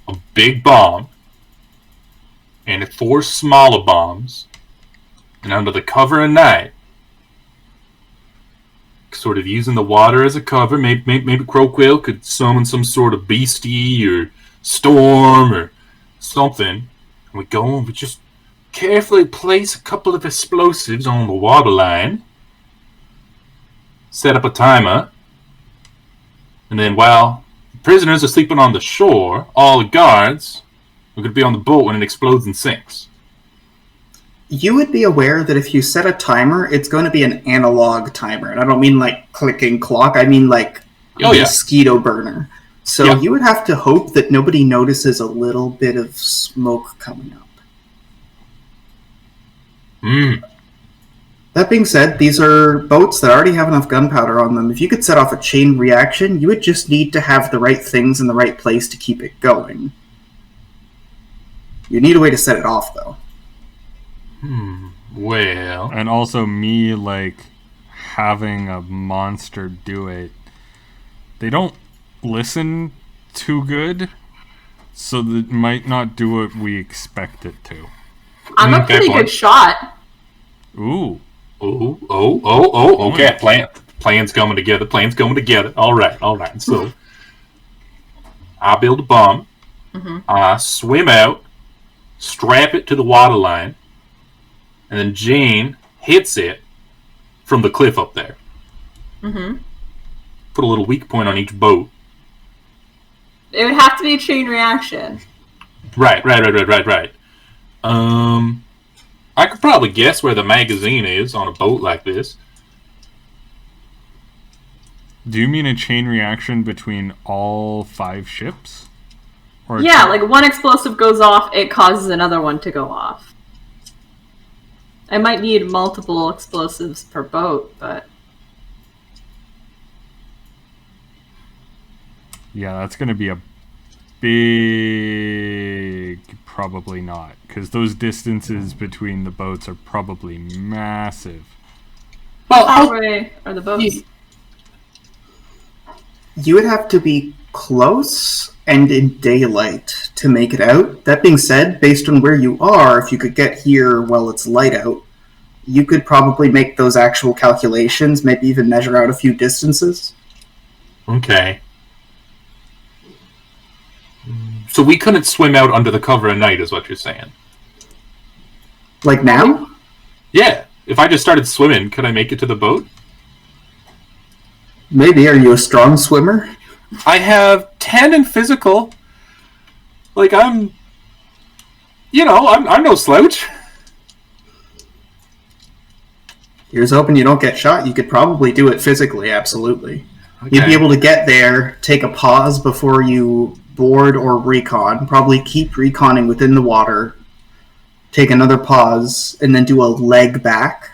a big bomb and 4 smaller bombs, and under the cover of night, sort of using the water as a cover, maybe Croakwill could summon some sort of beastie or storm or something. And we go and we just carefully place a couple of explosives on the water line, set up a timer, and then while the prisoners are sleeping on the shore, all the guards are going to be on the boat when it explodes and sinks. You would be aware that if you set a timer, it's going to be an analog timer. And I don't mean clicking clock, I mean mosquito burner. So you would have to hope that nobody notices a little bit of smoke coming up. That being said, these are boats that already have enough gunpowder on them. If you could set off a chain reaction, you would just need to have the right things in the right place to keep it going. You need a way to set it off, though. Well... And also me, having a monster do it. They don't listen too good, so it might not do what we expect it to. I'm a pretty good shot. Ooh. Okay, plan's coming together. All right. So, I build a bomb. Mm-hmm. I swim out, strap it to the water line, and then Jane hits it from the cliff up there. Mm-hmm. Put a little weak point on each boat. It would have to be a chain reaction. Right. I could probably guess where the magazine is on a boat like this. Do you mean a chain reaction between all 5 ships? Or Yeah, like one explosive goes off, it causes another one to go off. I might need multiple explosives per boat, but... Yeah, that's going to be a big... Probably not, because those distances between the boats are probably massive. Well, How far away are the boats? You would have to be close and in daylight to make it out. That being said, based on where you are, if you could get here while it's light out, you could probably make those actual calculations, maybe even measure out a few distances. Okay. So we couldn't swim out under the cover of night, is what you're saying? Like now? Yeah. If I just started swimming, could I make it to the boat? Maybe. Are you a strong swimmer? I have 10 in physical. Like, I'm no slouch. Here's hoping you don't get shot. You could probably do it physically, absolutely. Okay. You'd be able to get there, take a pause before you board or recon, probably keep reconning within the water, take another pause, and then do a leg back.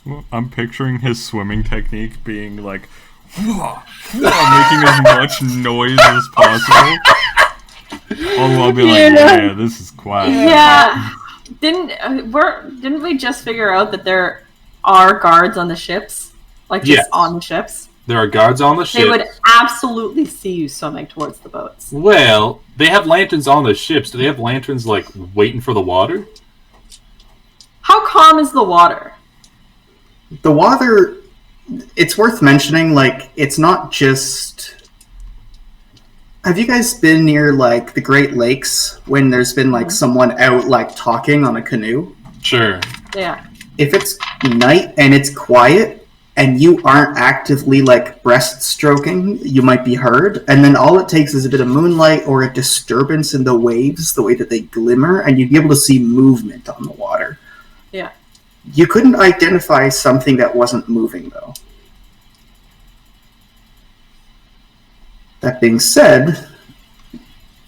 Well, I'm picturing his swimming technique being like, making as much noise as possible. Although I'll be like, yeah, this is quiet. Yeah. Didn't we just figure out that there are guards on the ships? Like, just on the ships? There are guards on the ship. They would absolutely see you swimming towards the boats. Well, they have lanterns on the ships. Do they have lanterns, like, waiting for the water? How calm is the water? The water, it's worth mentioning, like, it's not just... Have you guys been near, like, the Great Lakes when there's been, like, someone out, like, talking on a canoe? Sure. Yeah. If it's night and it's quiet, and you aren't actively, like, breaststroking, you might be heard, and then all it takes is a bit of moonlight or a disturbance in the waves, the way that they glimmer, and you'd be able to see movement on the water. Yeah. You couldn't identify something that wasn't moving, though. That being said,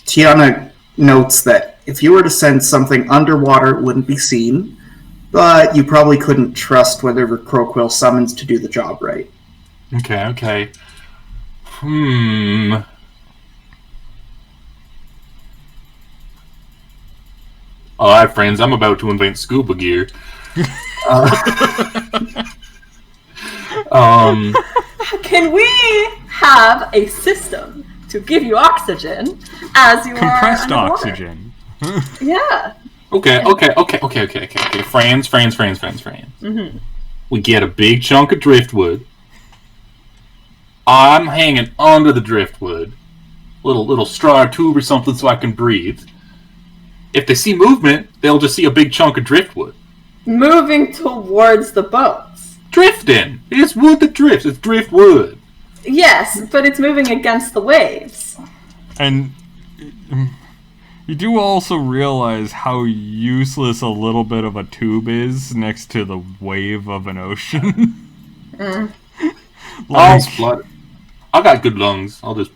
Tiana notes that if you were to send something underwater, it wouldn't be seen, but you probably couldn't trust whatever Croquill summons to do the job right. Okay. Alright, friends, I'm about to invent scuba gear. Can we have a system to give you oxygen as you compressed are oxygen? Yeah. Okay. Friends. Mm-hmm. We get a big chunk of driftwood. I'm hanging onto the driftwood. Little straw tube or something so I can breathe. If they see movement, they'll just see a big chunk of driftwood. Moving towards the boats. Drifting! It's wood that drifts. It's driftwood. Yes, but it's moving against the waves. And you do also realize how useless a little bit of a tube is next to the wave of an ocean. I'll splut. I got good lungs. I'll just...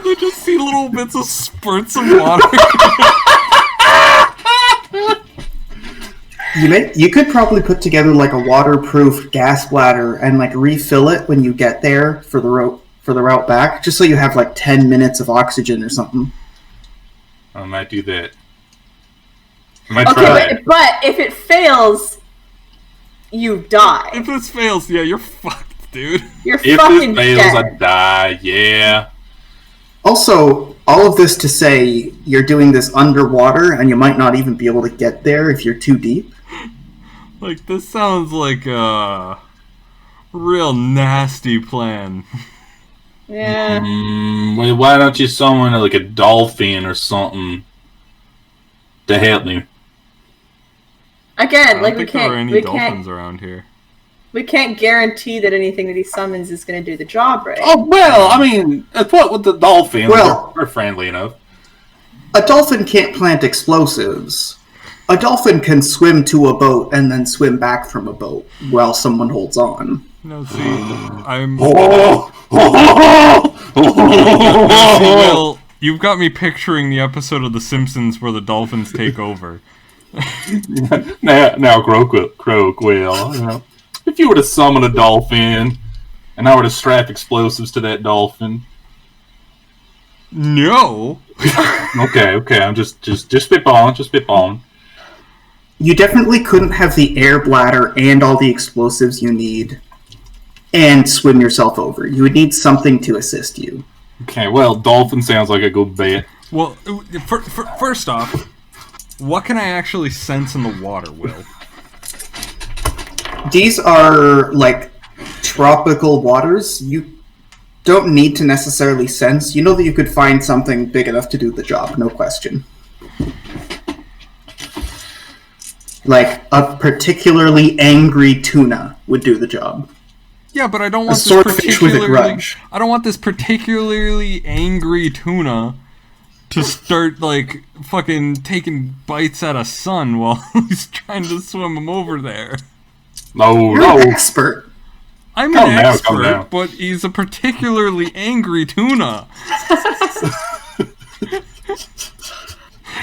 You just see little bits of spurts of water. You could probably put together like a waterproof gas bladder and like refill it when you get there for the route back, just so you have like 10 minutes of oxygen or something. I might do that. But if it fails, you die. If this fails, yeah, you're fucked, dude. You're if fucking this fails, dead. I die. Yeah. Also, all of this to say you're doing this underwater, and you might not even be able to get there if you're too deep. Like, this sounds like a real nasty plan. Yeah. Well, why don't you summon like a dolphin or something to help me? Again, I like don't think there are any dolphins around here. we can't guarantee that anything that he summons is going to do the job right. Oh well, I mean, what with the dolphins? Well, they're friendly enough. A dolphin can't plant explosives. A dolphin can swim to a boat and then swim back from a boat while someone holds on. No, see, I'm... Well, you've got me picturing the episode of The Simpsons where the dolphins take over. now, Croquil, you know, if you were to summon a dolphin, and I were to strap explosives to that dolphin. No. Okay, I'm just spitballing. You definitely couldn't have the air bladder and all the explosives you need and swim yourself over. You would need something to assist you. Okay, well, dolphin sounds like a good bet. Well, first off, what can I actually sense in the water, Will? These are, like, tropical waters. You don't need to necessarily sense. You know that you could find something big enough to do the job, no question. Like, a particularly angry tuna would do the job. Yeah, but I don't want I don't want this particularly angry tuna to start, like, fucking taking bites at a sun while he's trying to swim him over there. You're an expert. I'm an expert, but he's a particularly angry tuna.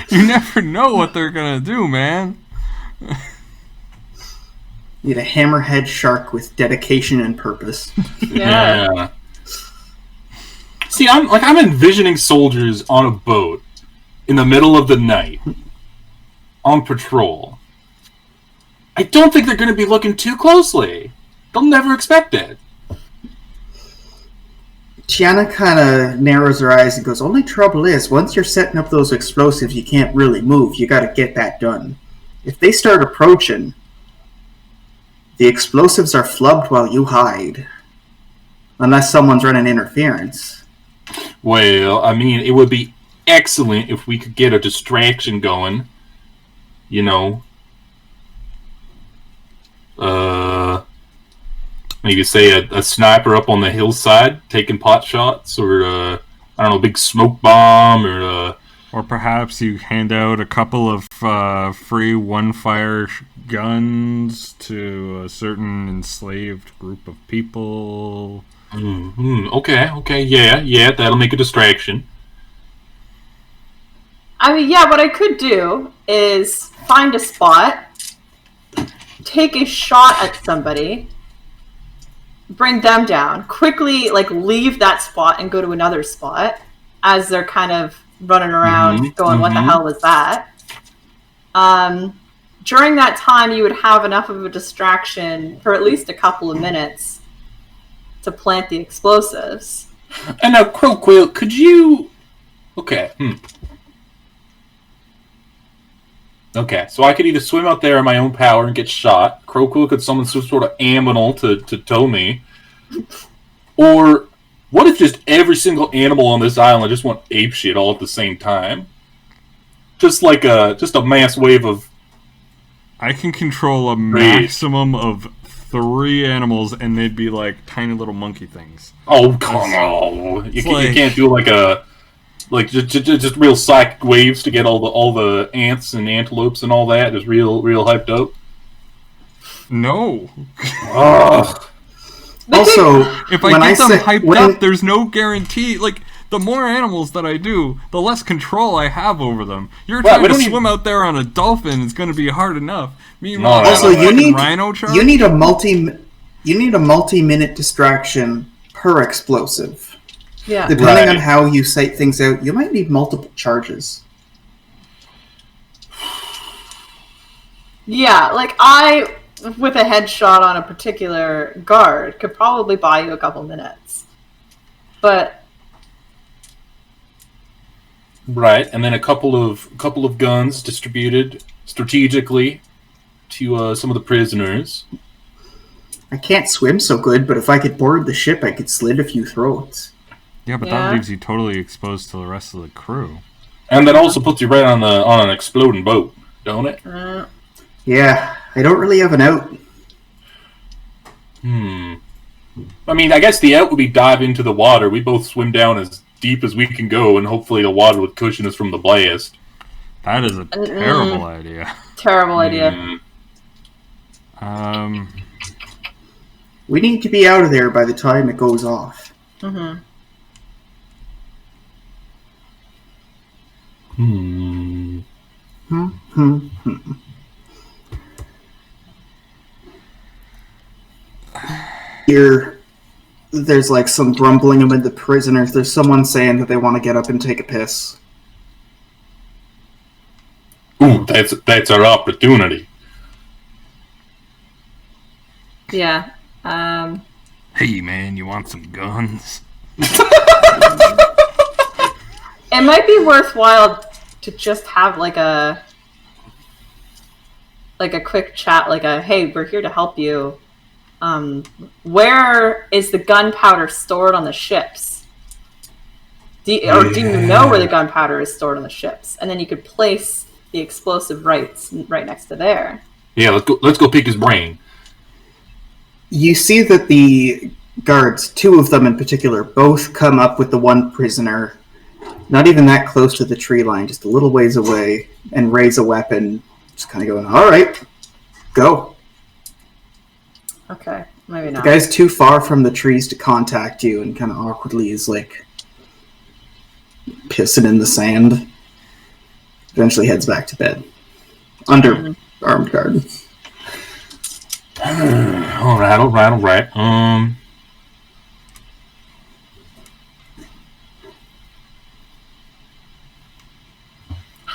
You never know what they're gonna do, man. Need a hammerhead shark with dedication and purpose. Yeah. See, I'm envisioning soldiers on a boat in the middle of the night on patrol. I don't think they're going to be looking too closely. They'll never expect it. Tiana kind of narrows her eyes and goes, only trouble is, once you're setting up those explosives, you can't really move. You got to get that done. If they start approaching, the explosives are flubbed while you hide. Unless someone's running interference. Well, I mean, it would be excellent if we could get a distraction going. You know. Maybe say a sniper up on the hillside taking pot shots, or I don't know, a big smoke bomb, or perhaps you hand out a couple of free one-fire guns to a certain enslaved group of people. Okay, yeah, that'll make a distraction. I mean, yeah, what I could do is find a spot, take a shot at somebody, bring them down, quickly, like, leave that spot and go to another spot as they're kind of running around going, what the hell was that? During that time, you would have enough of a distraction for at least a couple of minutes to plant the explosives. And now, Croquil, could you... Okay, Okay, so I could either swim out there in my own power and get shot. Croquil could summon some sort of animal to tow me. Or what if just every single animal on this island just went apeshit all at the same time? Just like a mass wave of... I can control a maximum of 3 animals, and they'd be like tiny little monkey things. Oh, come on! You can't do just real psychic waves to get all the ants and antelopes and all that. Just real hyped up. No. Also, if I get them hyped up, there's no guarantee. Like, the more animals that I do, the less control I have over them. You're trying to swim out there on a dolphin; it's going to be hard enough. Meanwhile, also, you need a multi-minute multi-minute distraction per explosive. Yeah. Depending on how you sight things out, you might need multiple charges. Yeah, like I, with a headshot on a particular guard, could probably buy you a couple minutes. But Right, and then a couple of guns distributed strategically to some of the prisoners. I can't swim so good, but if I could board the ship, I could slit a few throats. Yeah, but that leaves you totally exposed to the rest of the crew. And that also puts you right on an exploding boat, don't it? Yeah, I don't really have an out. I mean, I guess the out would be dive into the water. We both swim down as deep as we can go, and hopefully the water would cushion us from the blast. That is a terrible idea. Terrible idea. We need to be out of there by the time it goes off. Here, there's like some grumbling amid the prisoners. There's someone saying that they want to get up and take a piss. Ooh, that's our opportunity. Yeah. Hey, man, you want some guns? It might be worthwhile to just have like a quick chat, like a, hey, we're here to help you. Where is the gunpowder stored on the ships? Do you know where the gunpowder is stored on the ships? And then you could place the explosive right next to there. Yeah, let's go pick his brain. You see that the guards, two of them in particular, both come up with the one prisoner, not even that close to the tree line, just a little ways away, and raise a weapon, just kind of going, all right, go. Okay, maybe not. The guy's too far from the trees to contact you, and kind of awkwardly is like pissing in the sand. Eventually heads back to bed. Under armed guard. All right.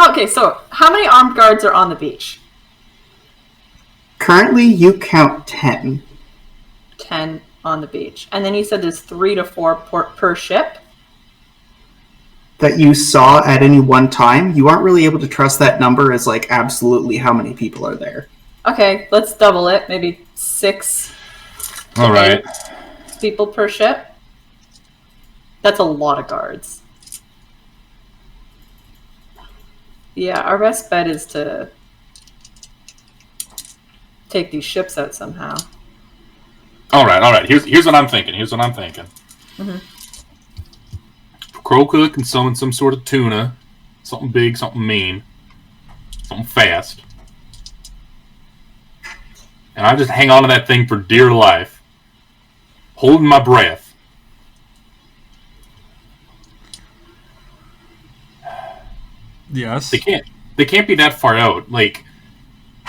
Okay, so how many armed guards are on the beach? Currently, you count 10. 10 on the beach. And then you said there's 3 to 4 per ship? That you saw at any one time. You aren't really able to trust that number as, like, absolutely how many people are there. Okay, let's double it. Maybe 6 All right. people per ship. That's a lot of guards. Yeah, our best bet is to take these ships out somehow. All right. Here's what I'm thinking. Crow cook and summon some sort of tuna, something big, something mean, something fast, and I just hang on to that thing for dear life, holding my breath. Yes. They can't be that far out. Like,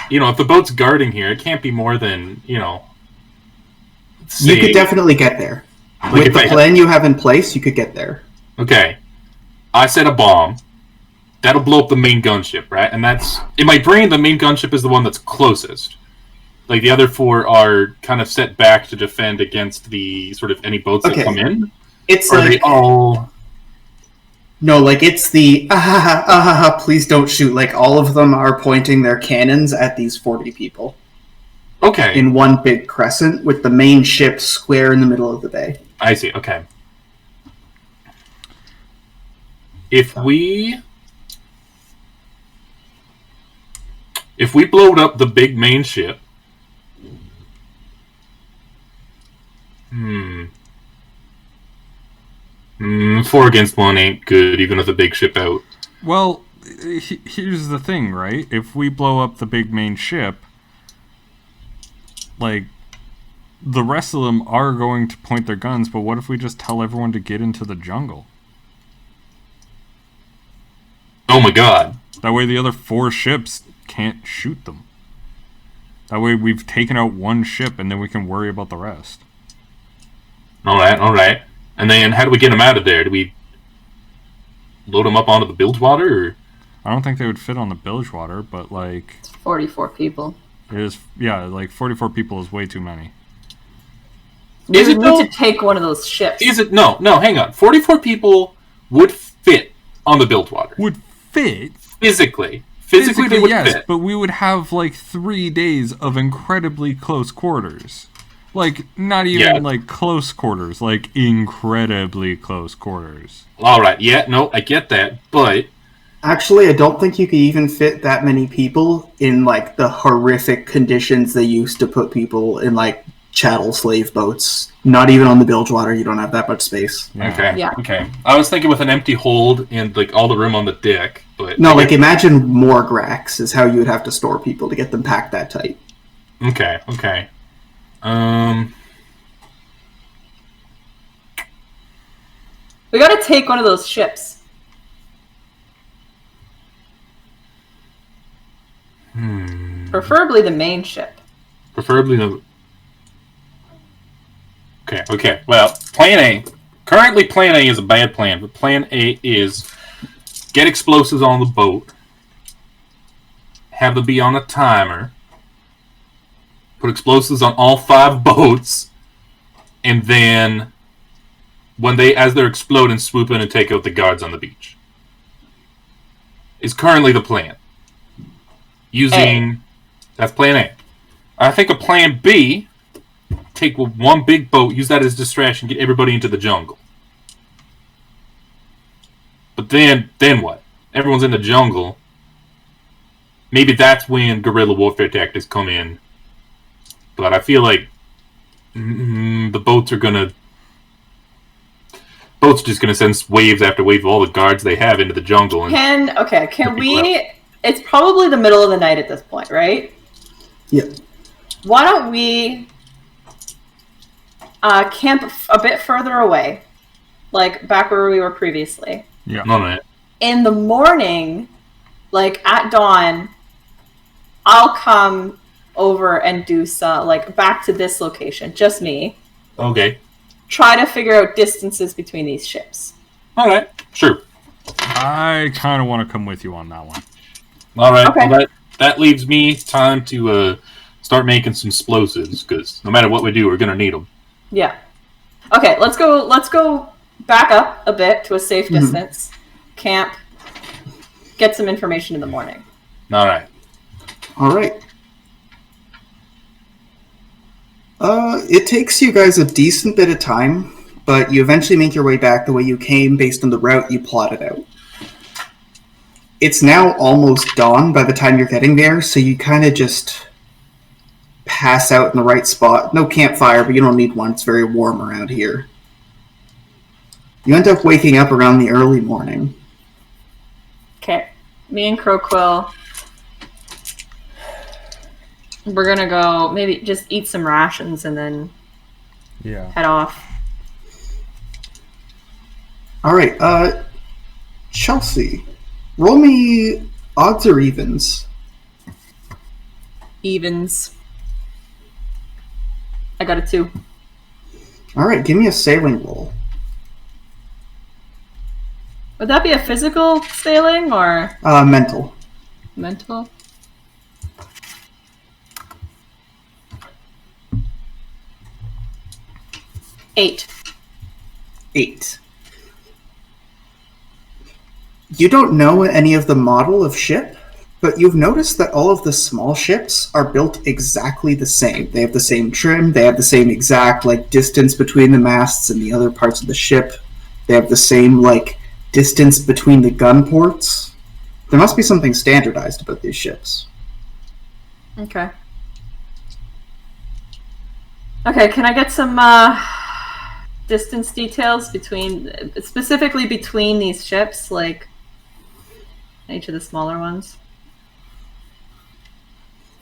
if the boat's guarding here, it can't be more than, You could definitely get there. With the plan you have in place, you could get there. Okay. I set a bomb. That'll blow up the main gunship, right? And that's... In my brain, the main gunship is the one that's closest. Like, the other 4 are kind of set back to defend against the sort of any boats that come in. It's or like... they all... No, like, it's the, please don't shoot. Like, all of them are pointing their cannons at these 40 people. Okay. In one big crescent, with the main ship square in the middle of the bay. I see, okay. If we blowed up the big main ship... 4 against 1 ain't good, even with a big ship out. Well, here's the thing, right? If we blow up the big main ship, like, the rest of them are going to point their guns, but what if we just tell everyone to get into the jungle? Oh my god. That way the other 4 ships can't shoot them. That way we've taken out one ship and then we can worry about the rest. Alright. And then how do we get them out of there? Do we load them up onto the bilgewater? Or? I don't think they would fit on the bilgewater, but like... It's 44 people. It is, yeah, like 44 people is way too many. We need to take one of those ships. Is it? No, hang on. 44 people would fit on the Bilgewater. Would fit. Physically they would yes, fit. but we would have like 3 days of incredibly close quarters. Like, not even like close quarters, like incredibly close quarters. Alright, yeah, no, I get that, but... Actually, I don't think you could even fit that many people in, like, the horrific conditions they used to put people in, like, chattel slave boats. Not even on the Bilgewater, you don't have that much space. Yeah. Okay. I was thinking with an empty hold and, like, all the room on the deck, but... No, like, imagine Morgrax is how you would have to store people to get them packed that tight. Okay. We gotta take one of those ships. Preferably the main ship. Preferably the... Okay. Well, plan A. Currently, plan A is a bad plan, but plan A is get explosives on the boat, have them be on a timer, put explosives on all 5 boats, and then as they're exploding, swoop in and take out the guards on the beach. Is currently the plan. That's plan A. I think a plan B, take one big boat, use that as distraction, get everybody into the jungle. But then what? Everyone's in the jungle. Maybe that's when guerrilla warfare tactics come in. But I feel like the boats are just gonna send waves after wave of all the guards they have into the jungle. Can we... It's probably the middle of the night at this point, right? Yeah. Why don't we camp a bit further away, like back where we were previously. Yeah. No. In the morning, like at dawn, I'll come over and do some, like, back to this location, just me. Okay. Try to figure out distances between these ships. Alright, sure. I kind of want to come with you on that one. Alright, okay. Well, that leaves me time to start making some explosives, because no matter what we do, we're going to need them. Yeah. Okay, let's go back up a bit to a safe distance, camp, get some information in the morning. Alright. It takes you guys a decent bit of time, but you eventually make your way back the way you came based on the route you plotted out. It's now almost dawn by the time you're getting there, so you kind of just pass out in the right spot. No campfire, but you don't need one. It's very warm around here. You end up waking up around the early morning. Okay. Me and Crowquill, we're gonna go maybe just eat some rations and then head off. Alright, Chelsea, roll me odds or evens. Evens. I got a 2. Alright, give me a sailing roll. Would that be a physical sailing or Mental. mental? Eight. You don't know any of the model of ship, but you've noticed that all of the small ships are built exactly the same. They have the same trim, they have the same exact distance between the masts and the other parts of the ship. They have the same distance between the gun ports. There must be something standardized about these ships. Okay. Okay, can I get some distance details specifically between these ships, like each of the smaller ones?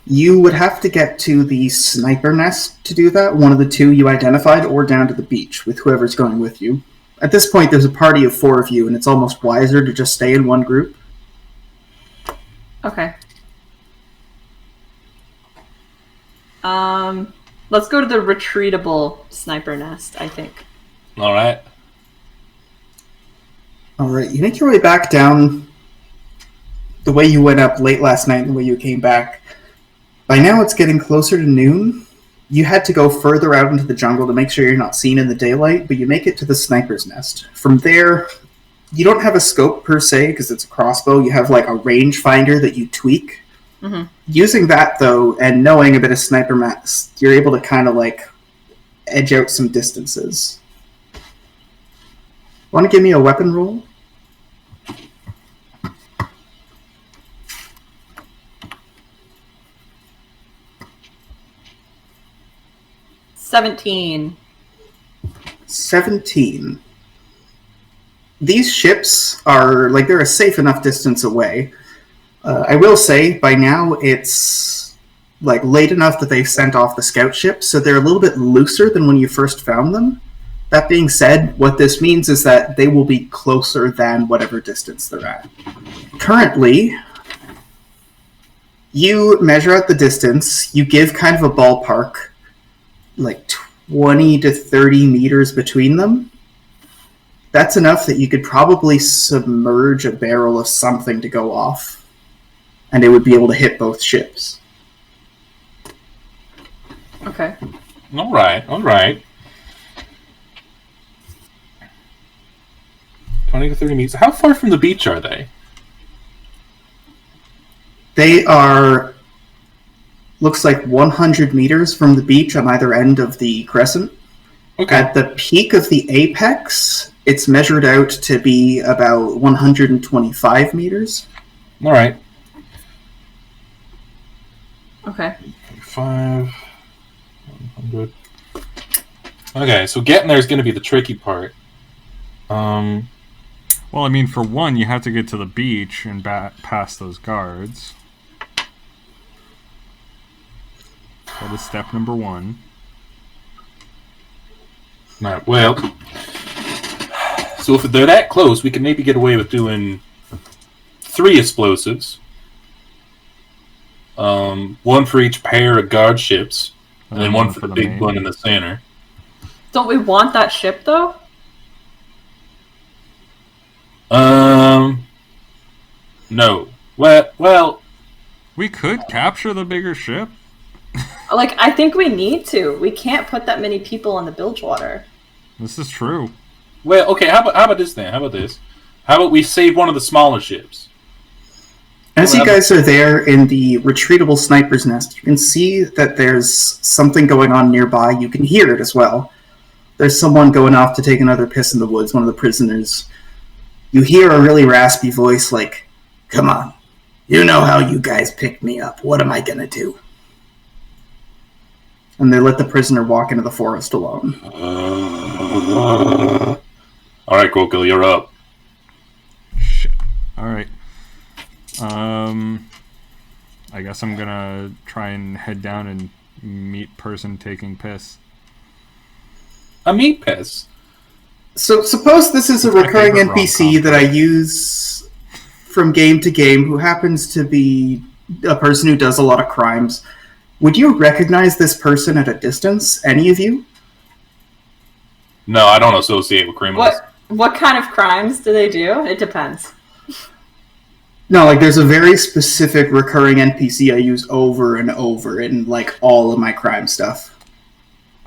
You would have to get to the sniper nest to do that, one of the 2 you identified, or down to the beach with whoever's going with you. At this point, there's a party of 4 of you, and it's almost wiser to just stay in one group. Okay. Let's go to the retreatable sniper nest, I think. Alright. Alright, you make your way back down the way you went up late last night and the way you came back. By now it's getting closer to noon. You had to go further out into the jungle to make sure you're not seen in the daylight, but you make it to the sniper's nest. From there, you don't have a scope per se because it's a crossbow. You have like a rangefinder that you tweak. Mm-hmm. Using that though, and knowing a bit of sniper maths, you're able to kind of like edge out some distances. Want to give me a weapon roll? $17. 17. These ships are, like, they're a safe enough distance away. I will say, by now, it's, like, late enough that they've sent off the scout ships, so they're a little bit looser than when you first found them. That being said, what this means is that they will be closer than whatever distance they're at. Currently, you measure out the distance, you give kind of a ballpark, like 20 to 30 meters between them. That's enough that you could probably submerge a barrel of something to go off, and it would be able to hit both ships. Okay. All right. 20 to 30 meters. How far from the beach are they? They are, looks like 100 meters from the beach on either end of the crescent. Okay. At the peak of the apex, it's measured out to be about 125 meters. All right. Okay. 5, 100. Okay, so getting there is going to be the tricky part. Well, I mean, for one, you have to get to the beach and past those guards. That is step number one. Right, well, so if they're that close, we can maybe get away with doing 3 explosives. One for each pair of guard ships, and then one for the big one in the center. Don't we want that ship, though? No. Well... We could capture the bigger ship. Like, I think we need to. We can't put that many people on the Bilgewater. This is true. Well, okay, how about this then? How about we save one of the smaller ships? As you guys are there in the retreatable sniper's nest, you can see that there's something going on nearby. You can hear it as well. There's someone going off to take another piss in the woods, one of the prisoners. You hear a really raspy voice like, "Come on, you know how you guys picked me up. What am I gonna do?" And they let the prisoner walk into the forest alone. Alright, Kokil, you're up. Shit. Alright. I guess I'm gonna try and head down and meet person taking piss. A meat piss? So suppose this is a recurring NPC that I use from game to game who happens to be a person who does a lot of crimes. Would you recognize this person at a distance? Any of you? No, I don't associate with criminals. What kind of crimes do they do? It depends. No, like there's a very specific recurring NPC I use over and over in like all of my crime stuff.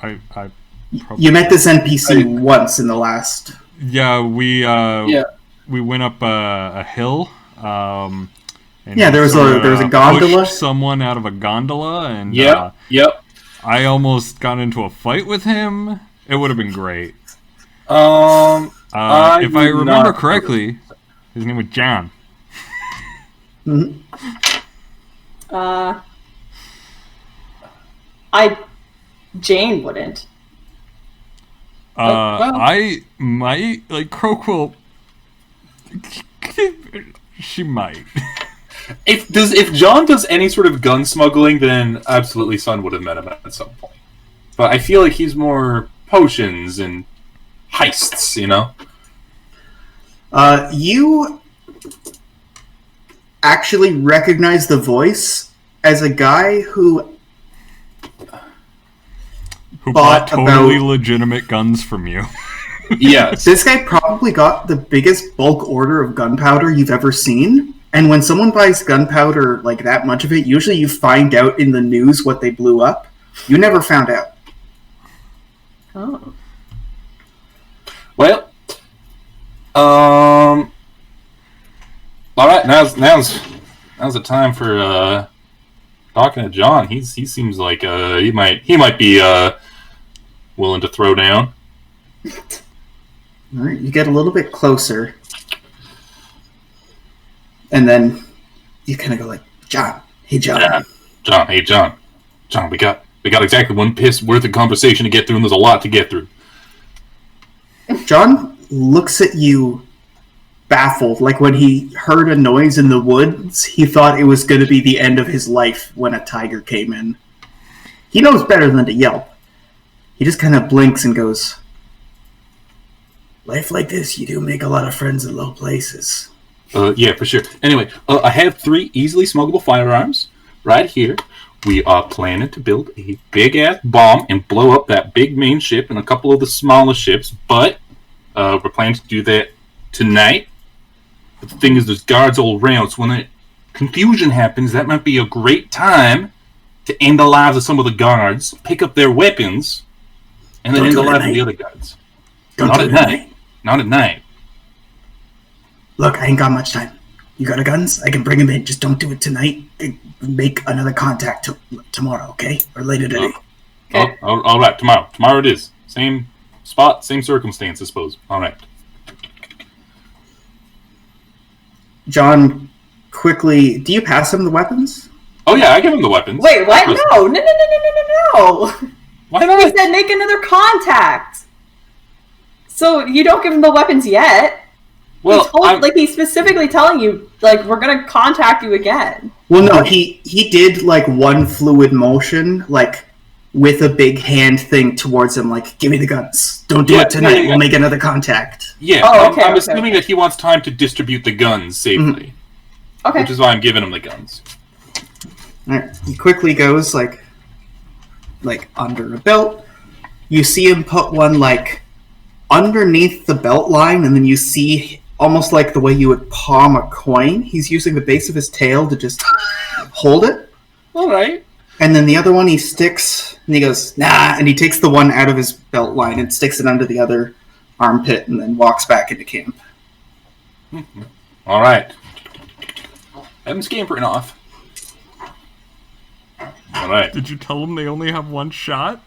You met this NPC once in the last. Yeah, we went up a hill. And there was a gondola. Pushed someone out of a gondola, and yep. I almost got into a fight with him. It would have been great. If I remember correctly, his name was John. Mm-hmm. Jane wouldn't. I might, like, Croak she might. If John does any sort of gun smuggling, then absolutely Sun would have met him at some point. But I feel like he's more potions and heists, you know? You actually recognize the voice as a guy who bought totally legitimate guns from you. Yes. This guy probably got the biggest bulk order of gunpowder you've ever seen. And when someone buys gunpowder, like that much of it, usually you find out in the news what they blew up. You never found out. Oh. Well, All right, now's the time for talking to John. He seems like he might be willing to throw down. All right, you get a little bit closer, and then you kind of go like, John, hey John. Yeah. John, hey John. John, we got exactly one piss worth of conversation to get through, and there's a lot to get through. John looks at you baffled, like when he heard a noise in the woods, he thought it was going to be the end of his life when a tiger came in. He knows better than to yelp. He just kind of blinks and goes, life like this, you do make a lot of friends in low places. Yeah, for sure. Anyway, I have 3 easily smuggleable firearms right here. We are planning to build a big-ass bomb and blow up that big main ship and a couple of the smaller ships, but we're planning to do that tonight. But the thing is, there's guards all around, so when the confusion happens, that might be a great time to end the lives of some of the guards, pick up their weapons, and then end the lives of the other guards. Not at night. Not at night. Look, I ain't got much time. You got guns? I can bring them in. Just don't do it tonight. Make another contact tomorrow, okay? Or later today. Okay. All right, tomorrow. Tomorrow it is. Same spot, same circumstance, I suppose. All right. John, quickly, do you pass him the weapons? Oh yeah, I give him the weapons. Wait, what? No. Why not? He said make another contact. So you don't give him the weapons yet. Well, he's specifically telling you, like, we're gonna contact you again. Well, no, he did like one fluid motion, like with a big hand thing towards him, like, give me the guns. Don't do it tonight. Yeah. We'll make another contact. Yeah, I'm assuming that he wants time to distribute the guns safely. Mm-hmm. Okay. Which is why I'm giving him the guns. All right. He quickly goes like under a belt. You see him put one like underneath the belt line, and then you see almost like the way you would palm a coin. He's using the base of his tail to just hold it. All right. And then the other one he sticks, and he goes, nah, and he takes the one out of his belt line and sticks it under the other armpit and then walks back into camp. Mm-hmm. All right. I'm scampering off. All right. Did you tell him they only have one shot?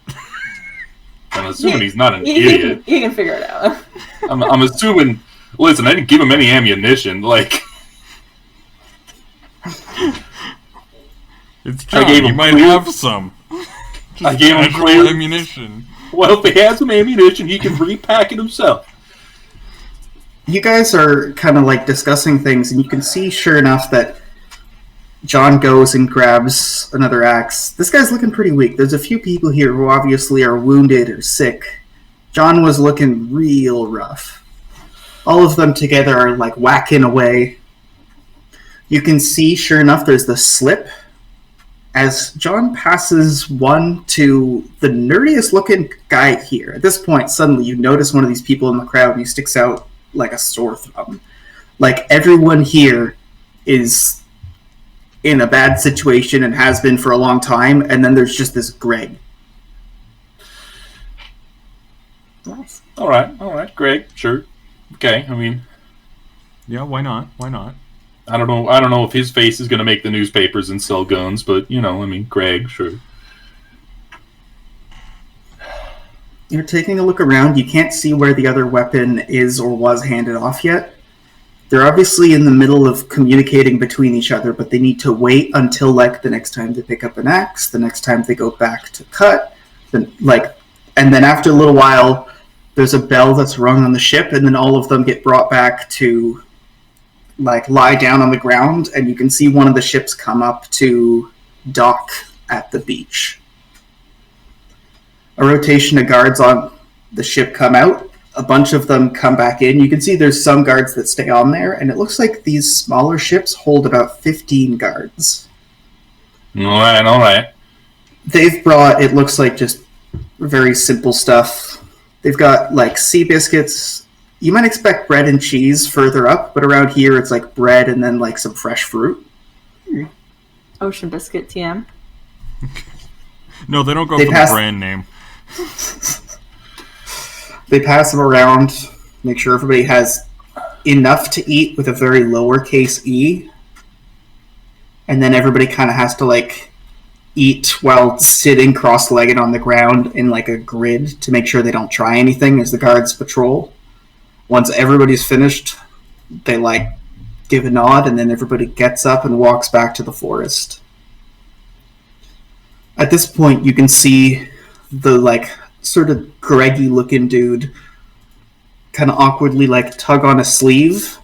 I'm assuming he's not an idiot. He can figure it out. I'm assuming... Listen, I didn't give him any ammunition, like... It's John, he might have some. I gave him clear ammunition. Well, if he has some ammunition, he can repack it himself. You guys are kind of like discussing things, and you can see, sure enough, that John goes and grabs another axe. This guy's looking pretty weak. There's a few people here who obviously are wounded or sick. John was looking real rough. All of them together are like whacking away. You can see, sure enough, there's the slip. As John passes one to the nerdiest looking guy here. At this point, suddenly you notice one of these people in the crowd and he sticks out like a sore thumb. Like, everyone here is in a bad situation and has been for a long time, and then there's just this Greg. Nice. All right, Greg, sure. Okay, I mean... Yeah, why not? I don't know if his face is going to make the newspapers and sell guns, but, you know, I mean, Greg, sure. You're taking a look around. You can't see where the other weapon is or was handed off yet. They're obviously in the middle of communicating between each other, but they need to wait until, like, the next time they pick up an axe, the next time they go back to cut, and then after a little while, there's a bell that's rung on the ship, and then all of them get brought back to... like, lie down on the ground, and you can see one of the ships come up to dock at the beach. A rotation of guards on the ship come out. A bunch of them come back in. You can see there's some guards that stay on there, and it looks like these smaller ships hold about 15 guards. All right. They've brought, it looks like, just very simple stuff. They've got, like, sea biscuits. You might expect bread and cheese further up, but around here it's like bread and then like some fresh fruit. Ocean Biscuit TM. No, they don't go for the brand name. They pass them around, make sure everybody has enough to eat with a very lowercase e, and then everybody kind of has to like eat while sitting cross-legged on the ground in like a grid to make sure they don't try anything as the guards patrol. Once everybody's finished, they like give a nod, and then everybody gets up and walks back to the forest. At this point, you can see the like sort of Greggy looking dude kind of awkwardly like tug on a sleeve.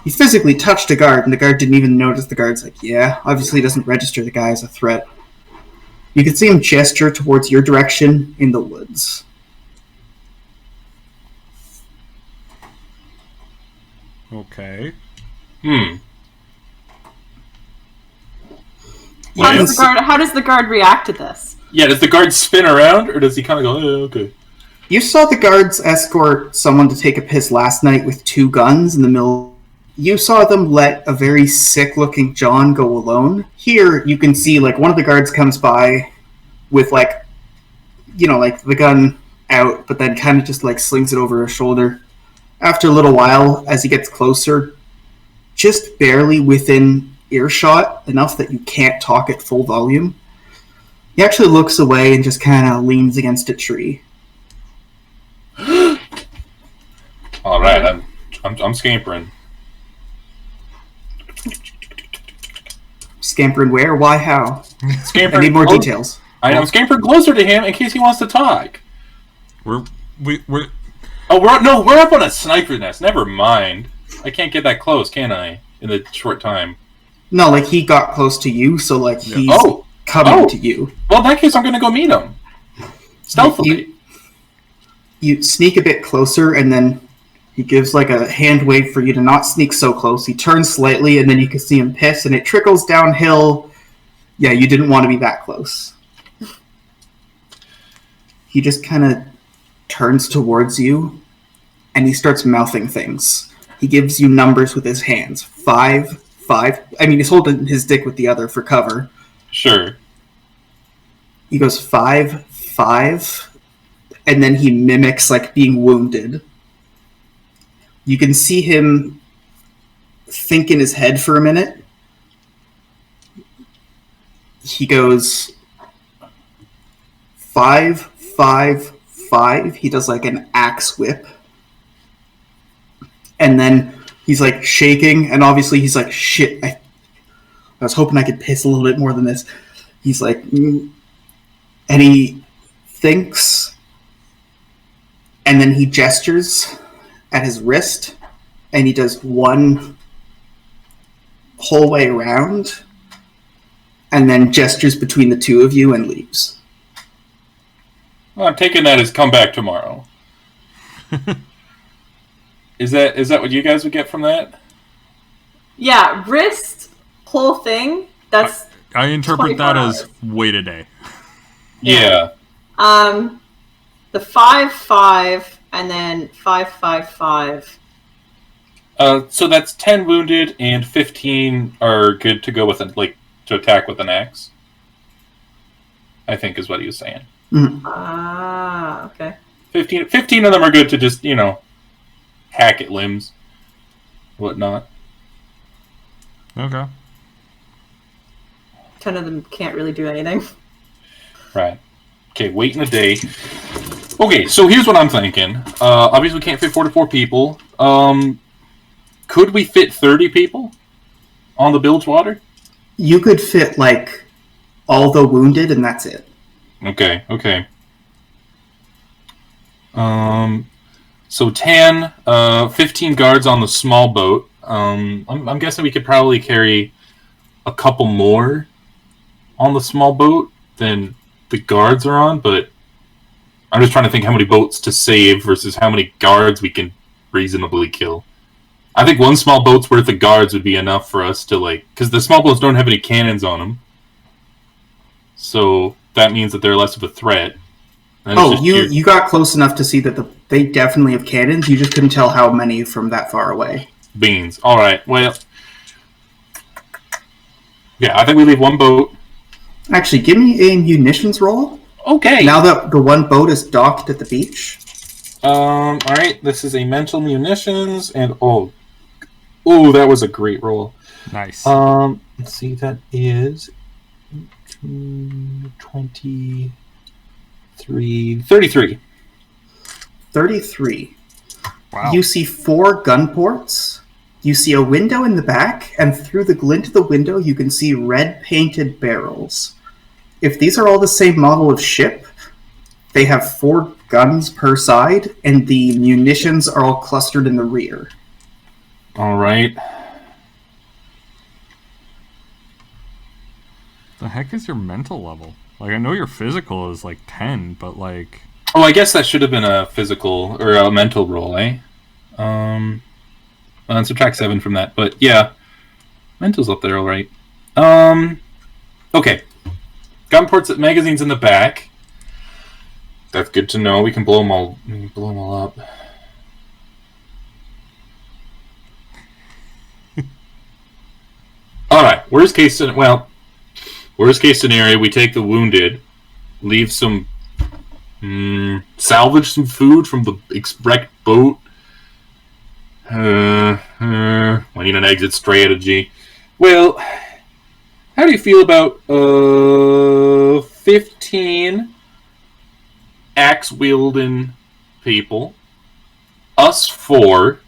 He physically touched a guard, and the guard didn't even notice. The guard's like, yeah, obviously doesn't register the guy as a threat. You can see him gesture towards your direction in the woods. Okay. How does the guard react to this? Yeah, does the guard spin around, or does he kind of go, oh, okay? You saw the guards escort someone to take a piss last night with 2 guns in the middle. You saw them let a very sick-looking John go alone. Here, you can see, like, one of the guards comes by with, like, you know, like, the gun out, but then kind of just, like, slings it over his shoulder. After a little while, as he gets closer, just barely within earshot, enough that you can't talk at full volume, he actually looks away and just kind of leans against a tree. All right, I'm scampering. Scampering where? Why? How? Scampering. I need more details. I'm scampering closer to him in case he wants to talk. We're we're up on a sniper nest. Never mind. I can't get that close, can I? In a short time. No, like he got close to you, so like he's coming to you. Well, in that case, I'm going to go meet him stealthily. You sneak a bit closer, and then he gives like a hand wave for you to not sneak so close. He turns slightly, and then you can see him piss, and it trickles downhill. Yeah, you didn't want to be that close. He just kind of turns towards you, and he starts mouthing things. He gives you numbers with his hands. 5, 5. I mean, he's holding his dick with the other for cover. Sure. He goes 5, 5, and then he mimics like being wounded. You can see him think in his head for a minute. He goes 5, 5, 5. He does like an axe whip. And then he's like shaking, and obviously he's like, shit, I was hoping I could piss a little bit more than this. He's like, and he thinks, and then he gestures at his wrist, and he does one whole way around, and then gestures between the two of you and leaves. Well, I'm taking that as come back tomorrow. Is that what you guys would get from that? Yeah, wrist, whole thing. That's I interpret that as wait a day. Yeah. The 5, 5, and then 5, 5, 5. So that's 10 wounded and 15 are good to go with to attack with an axe. I think is what he was saying. Mm-hmm. Okay. 15 of them are good to just, hack at limbs, whatnot. Okay. 10 of them can't really do anything. Right. Okay, wait in a day. Okay, so here's what I'm thinking. Obviously we can't fit 4 to 4 people. Could we fit 30 people on the Bilgewater? You could fit like all the wounded, and that's it. Okay. So 10, 15 guards on the small boat. I'm guessing we could probably carry a couple more on the small boat than the guards are on, but I'm just trying to think how many boats to save versus how many guards we can reasonably kill. I think one small boat's worth of guards would be enough for us to, because the small boats don't have any cannons on them. So that means that they're less of a threat. You got close enough to see that they definitely have cannons. You just couldn't tell how many from that far away. Beans. All right. Well, yeah, I think we leave one boat. Actually, give me a munitions roll. Okay. Now that the one boat is docked at the beach. Alright, this is a mental munitions, and oh, that was a great roll. Nice. Let's see, that is 23. 33. 33. Wow. You see 4 gun ports. You see a window in the back, and through the glint of the window, you can see red painted barrels. If these are all the same model of ship, they have 4 guns per side, and the munitions are all clustered in the rear. Alright. The heck is your mental level? Like, I know your physical is like 10, but like... Oh, I guess that should have been a physical, or a mental roll, eh? And subtract 7 from that, but yeah. Mental's up there, alright. Okay. Gun ports at magazines in the back. That's good to know. We can blow them all up. Alright, worst case scenario, we take the wounded, leave some, salvage some food from the wrecked boat. We need an exit strategy. Well, how do you feel about 15 axe-wielding people, us 4,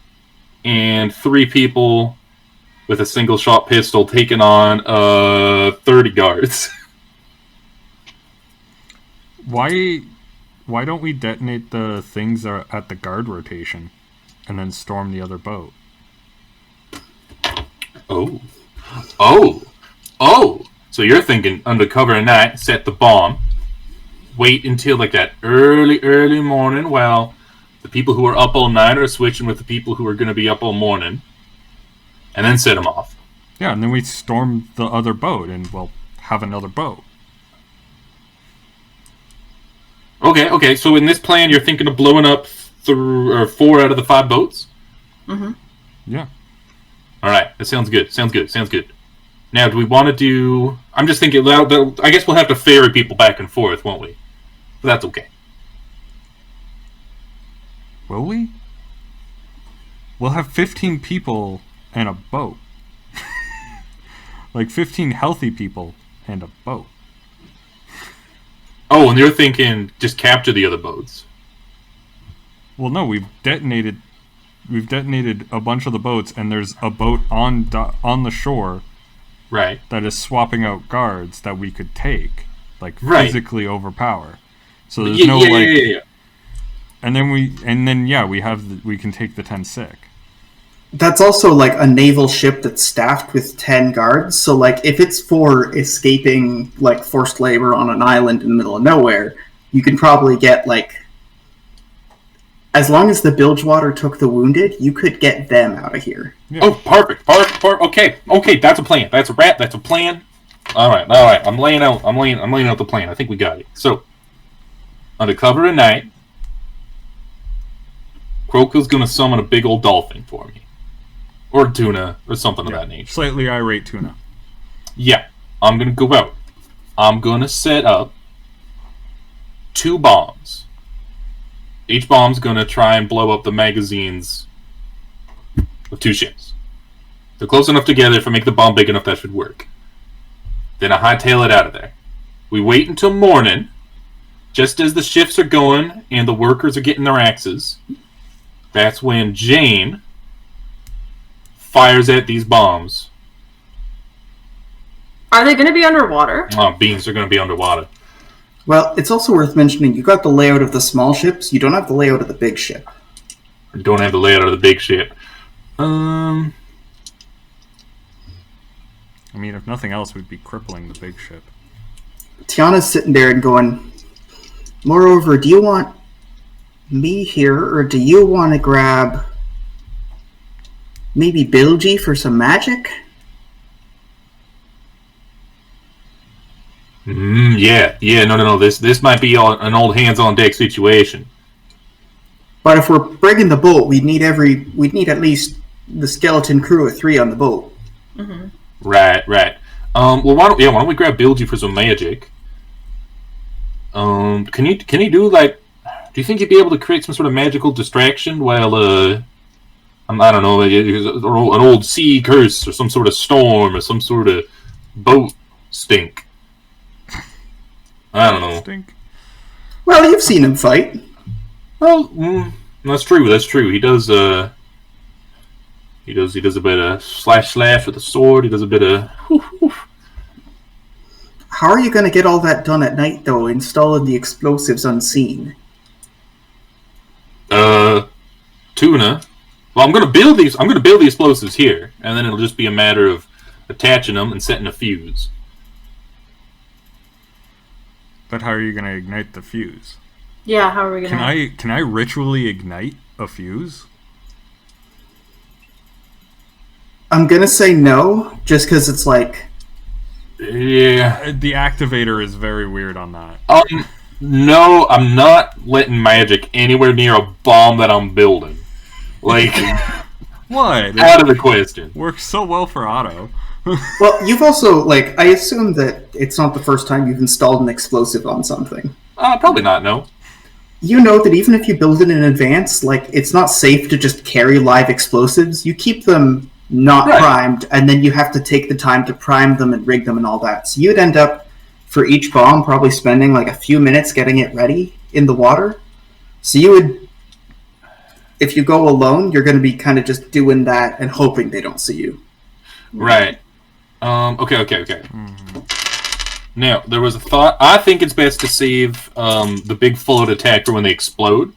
and 3 people with a single-shot pistol taking on 30 guards? Why don't we detonate the things at the guard rotation and then storm the other boat? Oh. So you're thinking undercover at night, set the bomb, wait until like that early morning while the people who are up all night are switching with the people who are going to be up all morning, and then set them off. Yeah, and then we storm the other boat and we'll have another boat. Okay. So in this plan, you're thinking of blowing up 4 out of the 5 boats? Mm-hmm. Yeah. All right, that sounds good. Now, do we want to do... I'm just thinking, I guess we'll have to ferry people back and forth, won't we? But that's okay. Will we? We'll have 15 people and a boat. Like 15 healthy people and a boat. Oh, and you're thinking just capture the other boats. Well, no, we've detonated a bunch of the boats, and there's a boat on the shore, right, that is swapping out guards that we could take, like physically overpower. So there's yeah. And then we can take the 10 sick. That's also like a naval ship that's staffed with 10 guards. So like if it's for escaping like forced labor on an island in the middle of nowhere, you can probably get like, as long as the Bilgewater took the wounded, you could get them out of here. Yeah. Oh, perfect. Okay, that's a plan. That's a plan. All right. I'm laying out the plan. I think we got it. So, under cover of night, Kroko's gonna summon a big old dolphin for me. Or tuna, or something of that nature. Slightly irate tuna. Yeah, I'm gonna go out. I'm gonna set up 2 bombs. Each bomb's gonna try and blow up the magazines of 2 ships. They're close enough together. If I make the bomb big enough, that should work. Then I hightail it out of there. We wait until morning, just as the shifts are going and the workers are getting their axes. That's when Jane fires at these bombs. Are they going to be underwater? Oh, beans are going to be underwater. Well, it's also worth mentioning, you got the layout of the small ships, you don't have the layout of the big ship. We don't have the layout of the big ship. I mean, if nothing else, we'd be crippling the big ship. Tiana's sitting there and going, moreover, do you want me here, or do you want to grab maybe Bilgy for some magic? Yeah. No. This might be an old hands-on-deck situation. But if we're bringing the boat, we'd need at least the skeleton crew of 3 on the boat. Mm-hmm. Right. Well, why don't we grab Bilgy for some magic? Can you do like Do you think you'd be able to create some sort of magical distraction while, I don't know, an old sea curse or some sort of storm or some sort of boat stink? I don't know. Stink. Well, you've seen him fight. Well, that's true. That's true. He does. He does a bit of slash with a sword. He does a bit of. How are you going to get all that done at night, though, installing the explosives unseen? Tuna. Well, I'm gonna build these. I'm gonna build the explosives here, and then it'll just be a matter of attaching them and setting a fuse. But how are you going to ignite the fuse? Yeah, how are we gonna? Can I ritually ignite a fuse? I'm going to say no, just because it's like... Yeah. The activator is very weird on that. No, I'm not letting magic anywhere near a bomb that I'm building. Like, What? out of the question. Works so well for Otto. Well, you've also, like, I assume that it's not the first time you've installed an explosive on something. Probably not, no. You know that even if you build it in advance, like, it's not safe to just carry live explosives. You keep them not primed, and then you have to take the time to prime them and rig them and all that. So you'd end up, for each bomb, probably spending, like, a few minutes getting it ready in the water. So you would... If you go alone, you're going to be kind of just doing that and hoping they don't see you. Right. Okay. Mm-hmm. Now, there was a thought. I think it's best to save the big float attack for when they explode.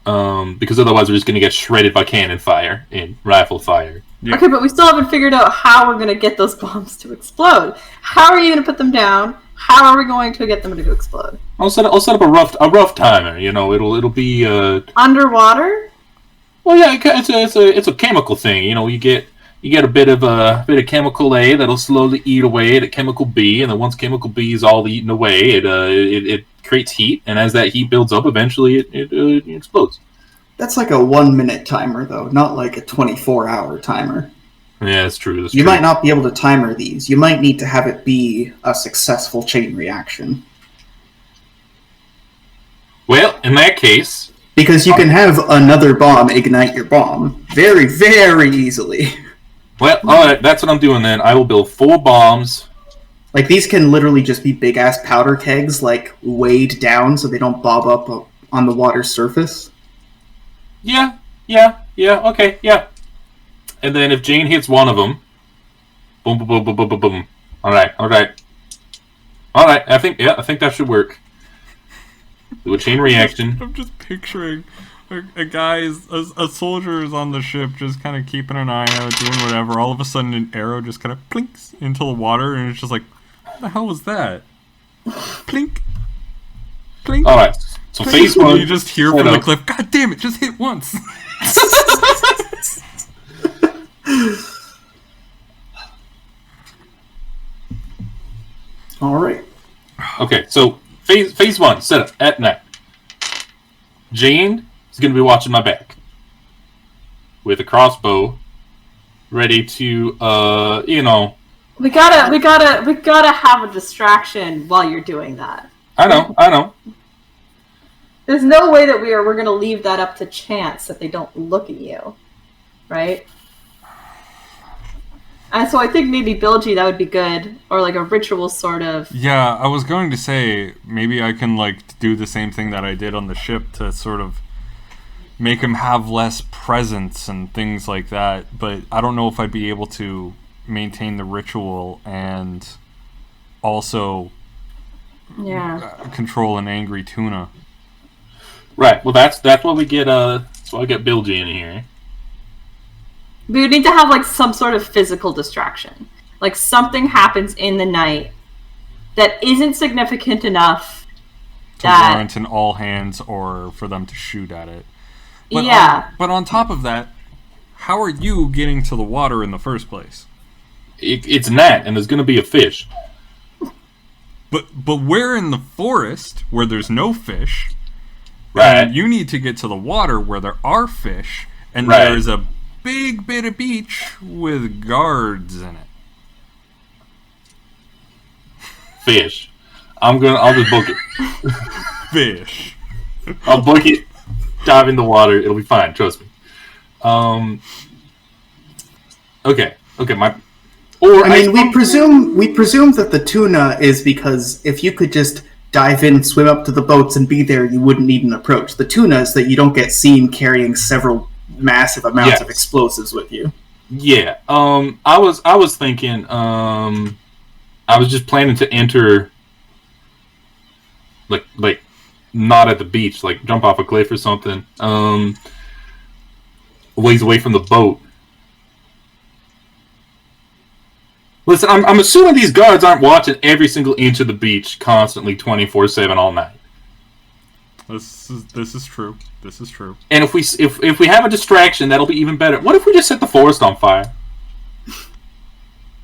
Because otherwise we're just going to get shredded by cannon fire and rifle fire. Yeah. Okay, but we still haven't figured out how we're going to get those bombs to explode. How are you going to put them down? How are we going to get them to explode? I'll set up a rough timer. You know, it'll be Underwater? Well, yeah, it's a chemical thing. You know, you get a bit of chemical A that'll slowly eat away at chemical B, and then once chemical B is all eaten away, it creates heat, and as that heat builds up, eventually it explodes. That's like a 1-minute timer, though, not like a 24-hour timer. Yeah, that's true. You might not be able to timer these. You might need to have it be a successful chain reaction. Well, in that case... Because you can have another bomb ignite your bomb very, very easily. Well, alright, that's what I'm doing then. I will build 4 bombs. Like, these can literally just be big-ass powder kegs, like, weighed down so they don't bob up on the water's surface. Yeah, okay, yeah. And then if Jane hits one of them, boom, boom, boom, boom, boom, boom, boom. Alright. I think that should work. Do a chain reaction. I'm just picturing a guy, a soldier is on the ship, just kind of keeping an eye out, doing whatever. All of a sudden, an arrow just kind of plinks into the water, and it's just like, what the hell was that? Plink. Plink. Alright, so plink. phase 1... You just hear from the cliff, God damn it, just hit once. Alright. Okay, so phase 1, set up at night. Jane is going to be watching my back with a crossbow, ready to, We gotta have a distraction while you're doing that. I know. There's no way that we're gonna leave that up to chance that they don't look at you, right? And so I think maybe Bilgy, that would be good, or like a ritual sort of. Yeah, I was going to say maybe I can like do the same thing that I did on the ship to sort of make him have less presence and things like that. But I don't know if I'd be able to maintain the ritual and also control an angry tuna. Right. Well, that's why we get that's why I get Bilgy in here. We would need to have like some sort of physical distraction. Like something happens in the night that isn't significant enough to warrant an all hands or for them to shoot at it. But but on top of that, how are you getting to the water in the first place? It's Nat, and there's going to be a fish. But where in the forest where there's no fish? Right. And you need to get to the water where there are fish, and right. There's a big bit of beach with guards in it. Fish. I'll just book it. fish. I'll book it. Dive in the water. It'll be fine. Trust me. Okay. We presume that the tuna is because if you could just dive in, swim up to the boats, and be there, you wouldn't need an approach. The tuna is that you don't get seen carrying several massive amounts of explosives with you. Yeah. I was thinking. I was just planning to enter. Like, not at the beach. Like, jump off a cliff or something. A ways away from the boat. Listen, I'm assuming these guards aren't watching every single inch of the beach constantly 24/7 all night. This is true. This is true. And if we have a distraction, that'll be even better. What if we just set the forest on fire?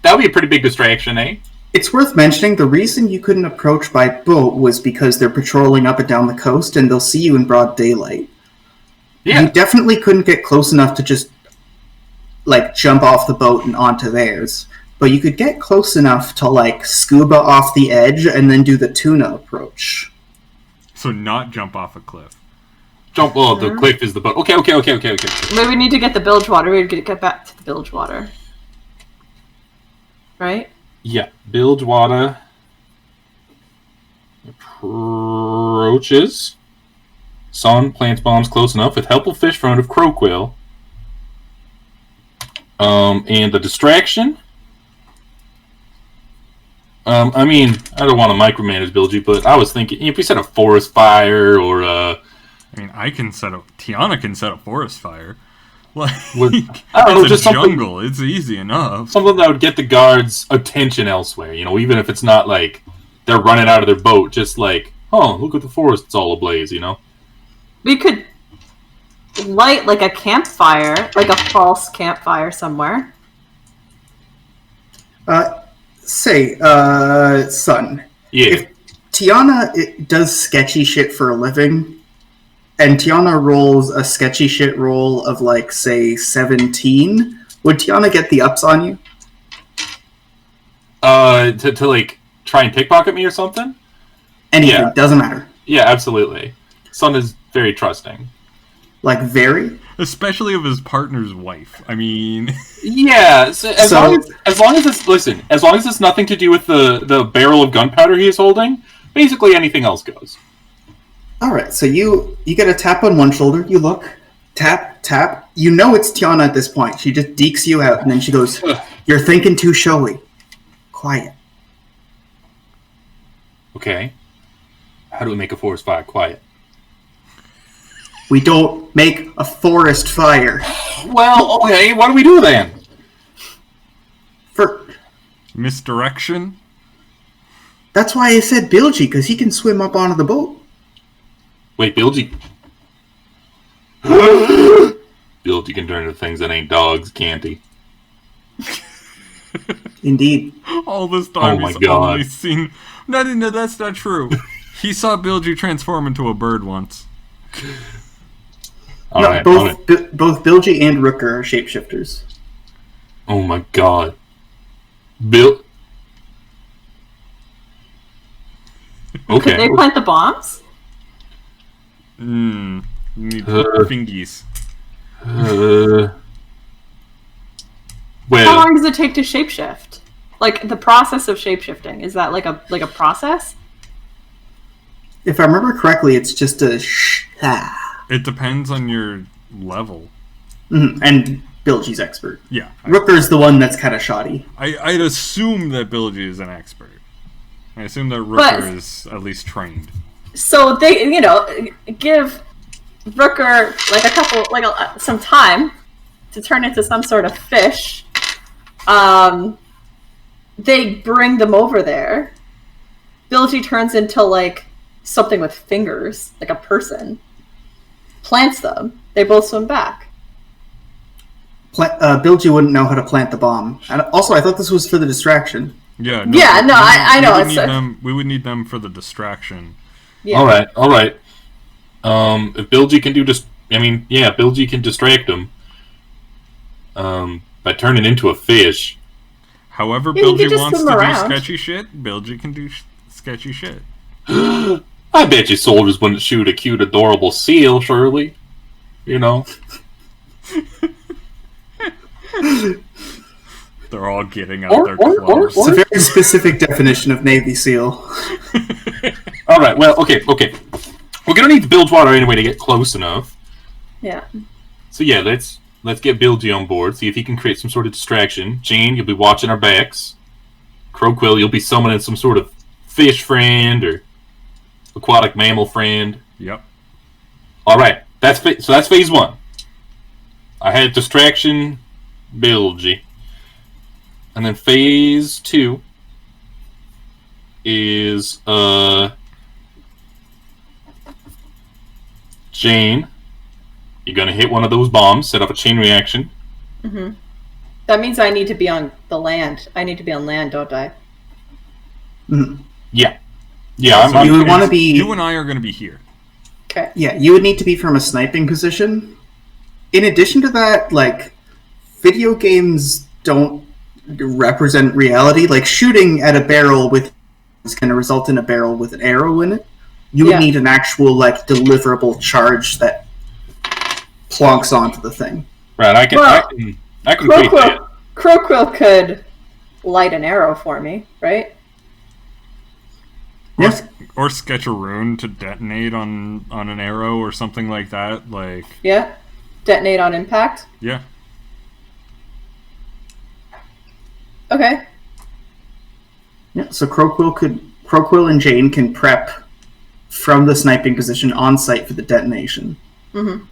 That would be a pretty big distraction, eh? It's worth mentioning the reason you couldn't approach by boat was because they're patrolling up and down the coast and they'll see you in broad daylight. Yeah. You definitely couldn't get close enough to just like jump off the boat and onto theirs. But you could get close enough to, like, scuba off the edge and then do the tuna approach. So not jump off a cliff. The cliff is the boat. Okay. Maybe we need to get the bilge water. We need to get back to the bilge water. Right? Yeah. Bilge water. Approaches. Sun plants bombs close enough with helpful fish front of Croquill. And the distraction... I mean, I don't want to micromanage Bilgy, but I was thinking if we set a forest fire or I mean, Tiana can set a forest fire. Like, I don't know, it's just a jungle. It's easy enough. Something that would get the guards' attention elsewhere. You know, even if it's not like they're running out of their boat, just like, oh, look at the forest, it's all ablaze. You know, we could light like a campfire, like a false campfire somewhere. Son. Yeah. If Tiana does sketchy shit for a living, and Tiana rolls a sketchy shit roll of, like, say, 17, would Tiana get the ups on you? To like, try and pickpocket me or something? Anything, doesn't matter. Yeah, absolutely. Son is very trusting. Like, very? Especially of his partner's wife. I mean... Yeah, as long as it's nothing to do with the barrel of gunpowder he is holding, basically anything else goes. Alright, so you get a tap on one shoulder, you look, tap. You know it's Tiana at this point. She just dekes you out, and then she goes, "You're thinking too showy. Quiet." Okay. How do we make a forest fire quiet? We don't make a forest fire. Well, okay, what do we do then? For misdirection? That's why I said Bilgy, because he can swim up onto the boat. Wait, Bilgy? Bilgy can turn into things that ain't dogs, can't he? Indeed. All this time my he's God. only seen... No, that's not true. He saw Bilgy transform into a bird once. Both Bilgy and Rooker are shapeshifters. Oh my God. Okay. Could they plant the bombs? You need fingies. Well, how long does it take to shapeshift? Like the process of shapeshifting, is that like a process? If I remember correctly, it's just a It depends on your level. Mm-hmm. And Bilgy's expert. Yeah. Rooker's the one that's kind of shoddy. I'd assume that Bilgy is an expert. I assume that Rooker is at least trained. So they, give Rooker some time to turn into some sort of fish. They bring them over there. Bilgy turns into something with fingers, like a person. Plants them. They both swim back. Bilgy wouldn't know how to plant the bomb. And also, I thought this was for the distraction. Yeah. I know. We would need them for the distraction. Yeah. All right. If Bilgy can Bilgy can distract him. By turning into a fish. However, Bilgy wants to do sketchy shit. Bilgy can do sketchy shit. I bet you soldiers wouldn't shoot a cute, adorable seal, surely. You know? They're all getting out their clubs. It's a very specific definition of Navy SEAL. Alright, well, okay. We're gonna need the Bilgewater anyway to get close enough. Yeah. So yeah, let's get Bilgy on board, see if he can create some sort of distraction. Jane, you'll be watching our backs. Crowquill, you'll be summoning some sort of fish friend or aquatic mammal friend. Yep. Alright, that's phase 1. I had distraction, Bilgy. And then phase 2 is Jane. You're gonna hit one of those bombs, set up a chain reaction. Mm-hmm. That means I need to be on the land. I need to be on land, don't I? Mm-hmm. Yeah. So you would want to be. You and I are going to be here. Okay. Yeah, you would need to be from a sniping position. In addition to that, like, video games don't represent reality. Like, shooting at a barrel is going to result in a barrel with an arrow in it. You would need an actual, like, deliverable charge that plonks onto the thing. Right, I can create that. Crowquill could light an arrow for me, right? Yes. Or sketch a rune to detonate on an arrow or something like that. Like, yeah, detonate on impact. Yeah. Okay. Yeah. So Crowquill and Jane can prep from the sniping position on site for the detonation. Mm-hmm.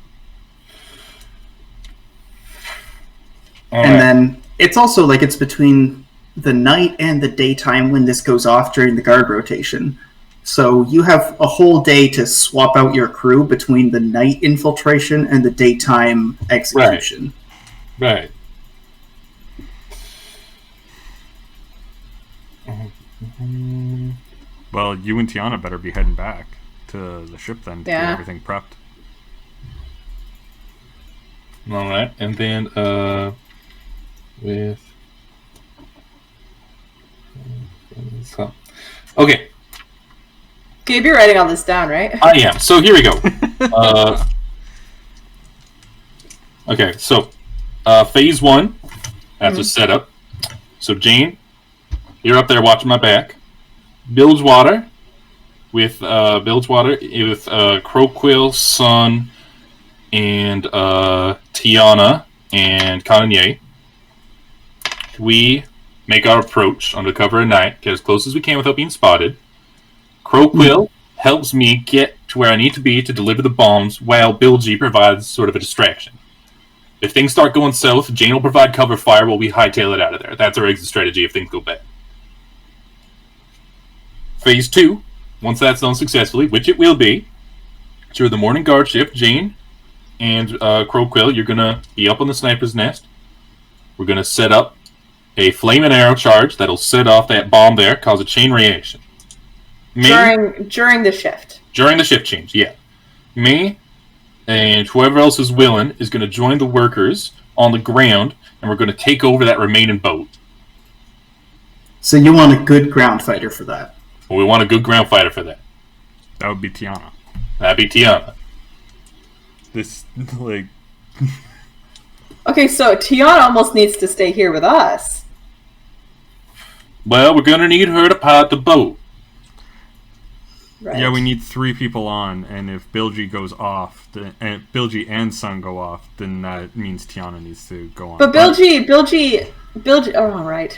And then it's also like it's between the night and the daytime when this goes off during the guard rotation. So you have a whole day to swap out your crew between the night infiltration and the daytime execution. Right. Well, you and Tiana better be heading back to the ship then to get everything prepped. Alright, and then okay. Gabe, you're writing all this down, right? I am. So here we go. Okay, so phase 1, that's a setup. So Jane, you're up there watching my back. Bilgewater with Crowquill, Sun, and Tiana and Kanye. We make our approach under cover of night, get as close as we can without being spotted. Crowquill helps me get to where I need to be to deliver the bombs, while Bilgy provides sort of a distraction. If things start going south, Jane will provide cover fire while we hightail it out of there. That's our exit strategy if things go bad. Phase 2, once that's done successfully, which it will be, during the morning guard shift, Jane and Crowquill, you're going to be up on the sniper's nest. We're going to set up a flame and arrow charge that'll set off that bomb there, cause a chain reaction. During the shift. During the shift change, yeah. Me and whoever else is willing is going to join the workers on the ground, and we're going to take over that remaining boat. So you want a good ground fighter for that? Well, we want a good ground fighter for that. That would be Tiana. That'd be Tiana. This, like... Okay, so Tiana almost needs to stay here with us. Well, we're going to need her to pilot the boat. Right. Yeah, we need 3 people on, and if Bilgy goes off, and Bilgy and Sun go off, then that means Tiana needs to go on. But Bilgy. Oh, right.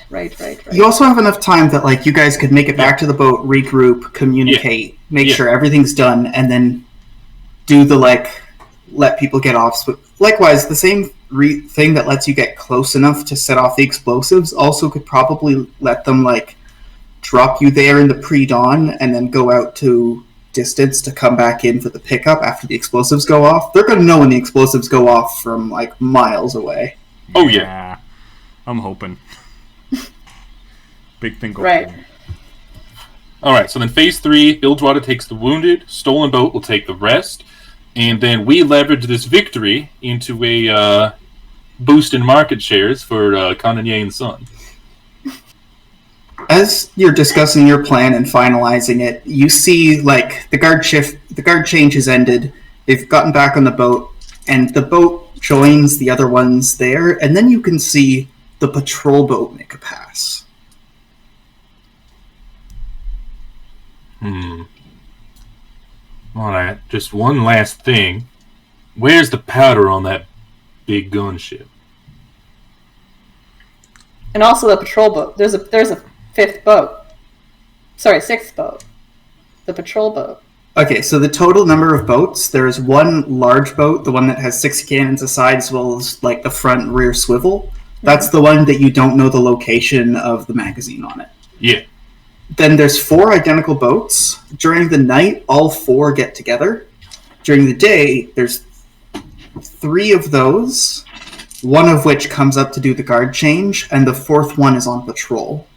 You also have enough time that like you guys could make it back to the boat, regroup, communicate, make sure everything's done, and then do the let people get off. Likewise, the same thing that lets you get close enough to set off the explosives also could probably let them drop you there in the pre-dawn and then go out to distance to come back in for the pickup after the explosives go off. They're going to know when the explosives go off from miles away. Oh yeah. I'm hoping. Big thing going right. on. Alright, so then phase 3, Bilgewater takes the wounded, Stolen Boat will take the rest, and then we leverage this victory into a boost in market shares for Kanye and Sun. As you're discussing your plan and finalizing it, you see like the guard change has ended. They've gotten back on the boat, and the boat joins the other ones there, and then you can see the patrol boat make a pass. Alright, just one last thing. Where's the powder on that big gunship? And also the patrol boat. There's a fifth boat. Sorry, sixth boat. The patrol boat. Okay, so the total number of boats, there's one large boat, the one that has 6 cannons aside, as well as like the front and rear swivel. That's the one that you don't know the location of the magazine on it. Yeah. Then there's 4 identical boats. During the night, all 4 get together. During the day, there's 3 of those, one of which comes up to do the guard change, and the 4th one is on patrol.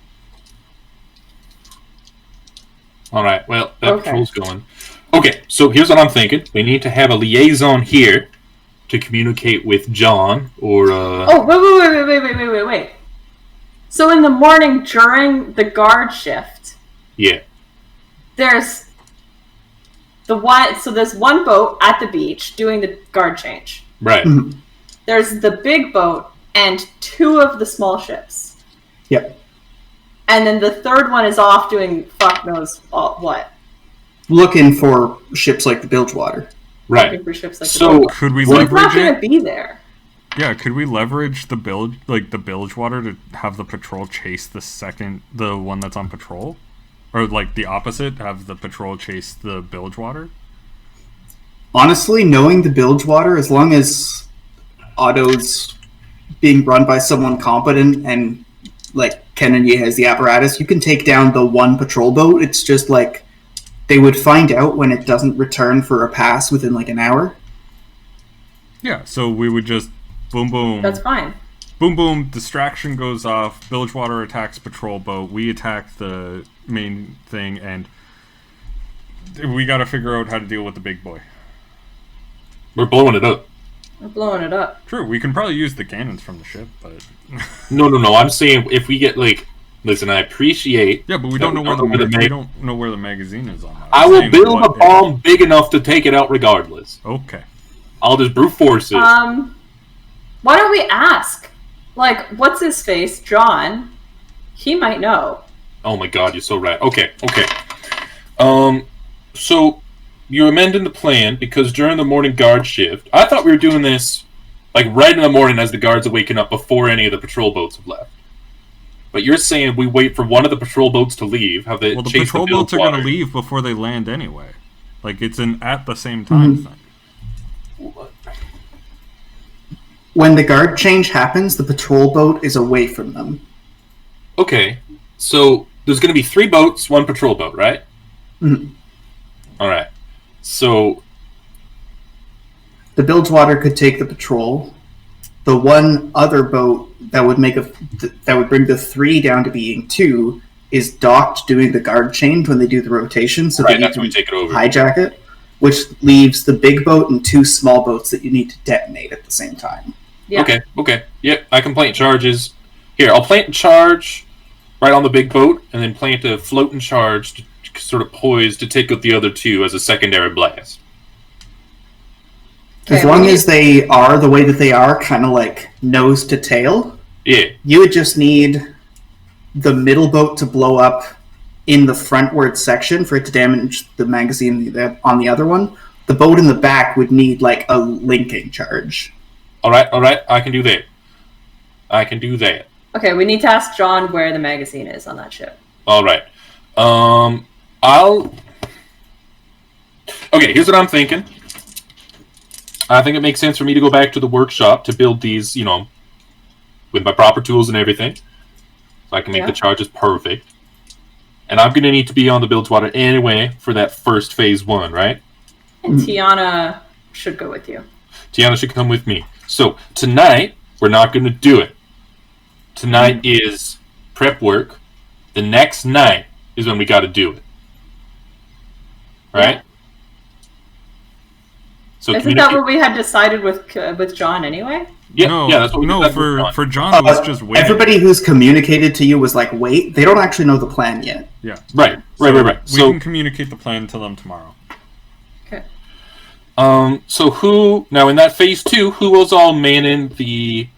Alright, well, that patrol's going. Okay, so here's what I'm thinking. We need to have a liaison here to communicate with John, or, Oh, wait. So in the morning during the guard shift... Yeah. There's one boat at the beach doing the guard change. Right. Mm-hmm. There's the big boat and 2 of the small ships. Yep. And then the third one is off doing fuck knows what. Looking for ships like the Bilgewater. Right. Looking for ships like So, the Could we so it's not leverage going to it? be there. Yeah, could we leverage the Bilgewater to have the patrol chase the one that's on patrol? Or like the opposite, have the patrol chase the Bilgewater? Honestly, knowing the Bilgewater, as long as Otto's being run by someone competent and like Kennedy has the apparatus, you can take down the one patrol boat. It's just like they would find out when it doesn't return for a pass within like an hour. Yeah, so we would just boom boom. That's fine. Boom boom, distraction goes off, Bilgewater attacks patrol boat, we attack the main thing, and we gotta figure out how to deal with the big boy. we're blowing it up. We're blowing it up. True, we can probably use the cannons from the ship, but... No, I'm saying if we get, like... Listen, I appreciate... Yeah, but we don't know where we don't know where the magazine is on that. I will build a bomb big enough to take it out regardless. Okay. I'll just brute force it. Why don't we ask? Like, what's his face? John. He might know. Oh my god, you're so right. Okay. So, you're amending the plan because during the morning guard shift... I thought we were doing this, like, right in the morning as the guards are waking up before any of the patrol boats have left. But you're saying we wait for one of the patrol boats to leave, have they Well, the chase patrol the boats are going to Bilgewater. leave before they land anyway. Like, it's an at the same time thing. When the guard change happens, the patrol boat is away from them. Okay, so there's going to be 3 boats, 1 patrol boat, right? Mhm. Alright, so... The Bilgewater could take the patrol. The one other boat that would bring the 3 down to being 2 is docked doing the guard change when they do the rotation, so Right, that that's you when we can take it over. hijack it, which leaves the big boat and 2 small boats that you need to detonate at the same time. Yeah. Okay. Yep, I can plant charges. Here, I'll plant a charge right on the big boat, and then plant a floating charge to sort of poised to take out the other 2 as a secondary blast. As long as they are the way that they are, kind of like nose to tail, Yeah. you would just need the middle boat to blow up in the frontward section for it to damage the magazine on the other one. The boat in the back would need like a linking charge. Alright, I can do that. Okay, we need to ask John where the magazine is on that ship. Alright. Okay, here's what I'm thinking. I think it makes sense for me to go back to the workshop to build these, with my proper tools and everything. So I can make the charges perfect. And I'm going to need to be on the Bilgewater anyway for that first phase 1, right? And Tiana should go with you. Tiana should come with me. So, tonight, we're not going to do it. Tonight is prep work. The next night is when we got to do it. Right? So Isn't that what we had decided with John anyway? No, yeah, that's what we no. did For John, it was just waiting. Everybody who's communicated to you was like, wait, they don't actually know the plan yet. Yeah. Right. We So can communicate the plan to them tomorrow. Okay. so who now in that phase 2? Who was all manning the?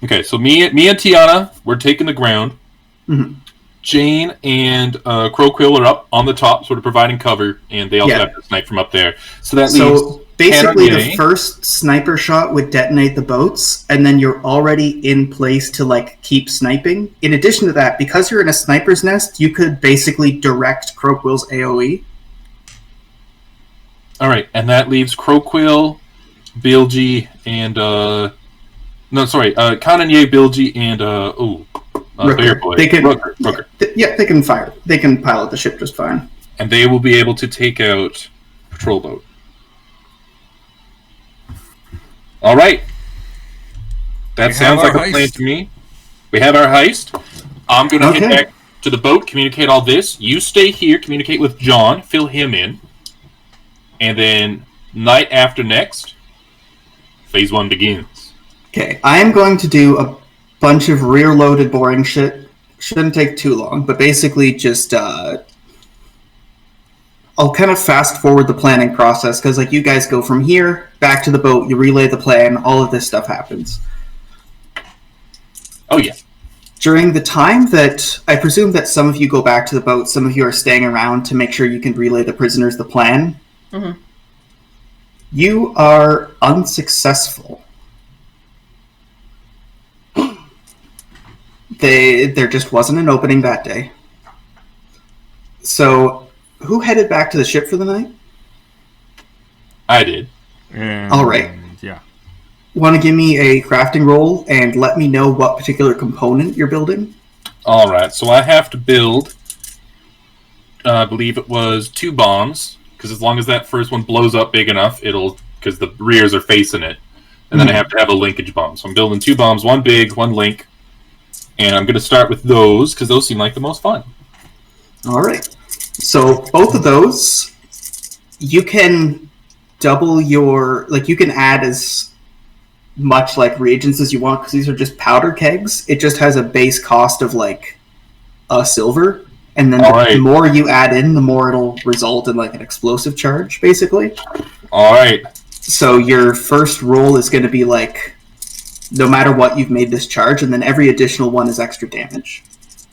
Okay, so me and Tiana, we're taking the ground. Mm-hmm. Jane and Croquill are up on the top, sort of providing cover, and they also have to snipe from up there. So that leaves basically Hannah, the first sniper shot would detonate the boats, and then you're already in place to like keep sniping. In addition to that, because you're in a sniper's nest, you could basically direct Croquill's AoE. All right, and that leaves Croquill, Bilgy, and Kananye, Bilgy, and Bear Boy. They can, Rooker. They can fire. They can pilot the ship just fine. And they will be able to take out Patrol Boat. All right. That sounds like a plan to me. We have our heist. I'm going to head back to the boat, communicate all this. You stay here, communicate with John, fill him in. And then, night after next, phase 1 begins. Okay, I am going to do a bunch of rear-loaded boring shit. Shouldn't take too long, but basically just, I'll kind of fast-forward the planning process, because, like, you guys go from here, back to the boat, you relay the plan, all of this stuff happens. Oh, yeah. During the time that, I presume that some of you go back to the boat, some of you are staying around to make sure you can relay the prisoners the plan. Mm-hmm. You are unsuccessful. There just wasn't an opening that day. So, who headed back to the ship for the night? I did. All right. Yeah. Want to give me a crafting roll and let me know what particular component you're building? All right. So I have to build, I believe it was 2 bombs, because as long as that first one blows up big enough, because the rears are facing it. And then I have to have a linkage bomb. So I'm building 2 bombs, 1 big, 1 link. And I'm going to start with those, because those seem like the most fun. All right. So both of those, you can double your... Like, you can add as much, like, reagents as you want, because these are just powder kegs. It just has a base cost of, like, a silver. And then the more you add in, the more it'll result in, like, an explosive charge, basically. All right. So your first roll is going to be, like... No matter what, you've made this charge, and then every additional one is extra damage.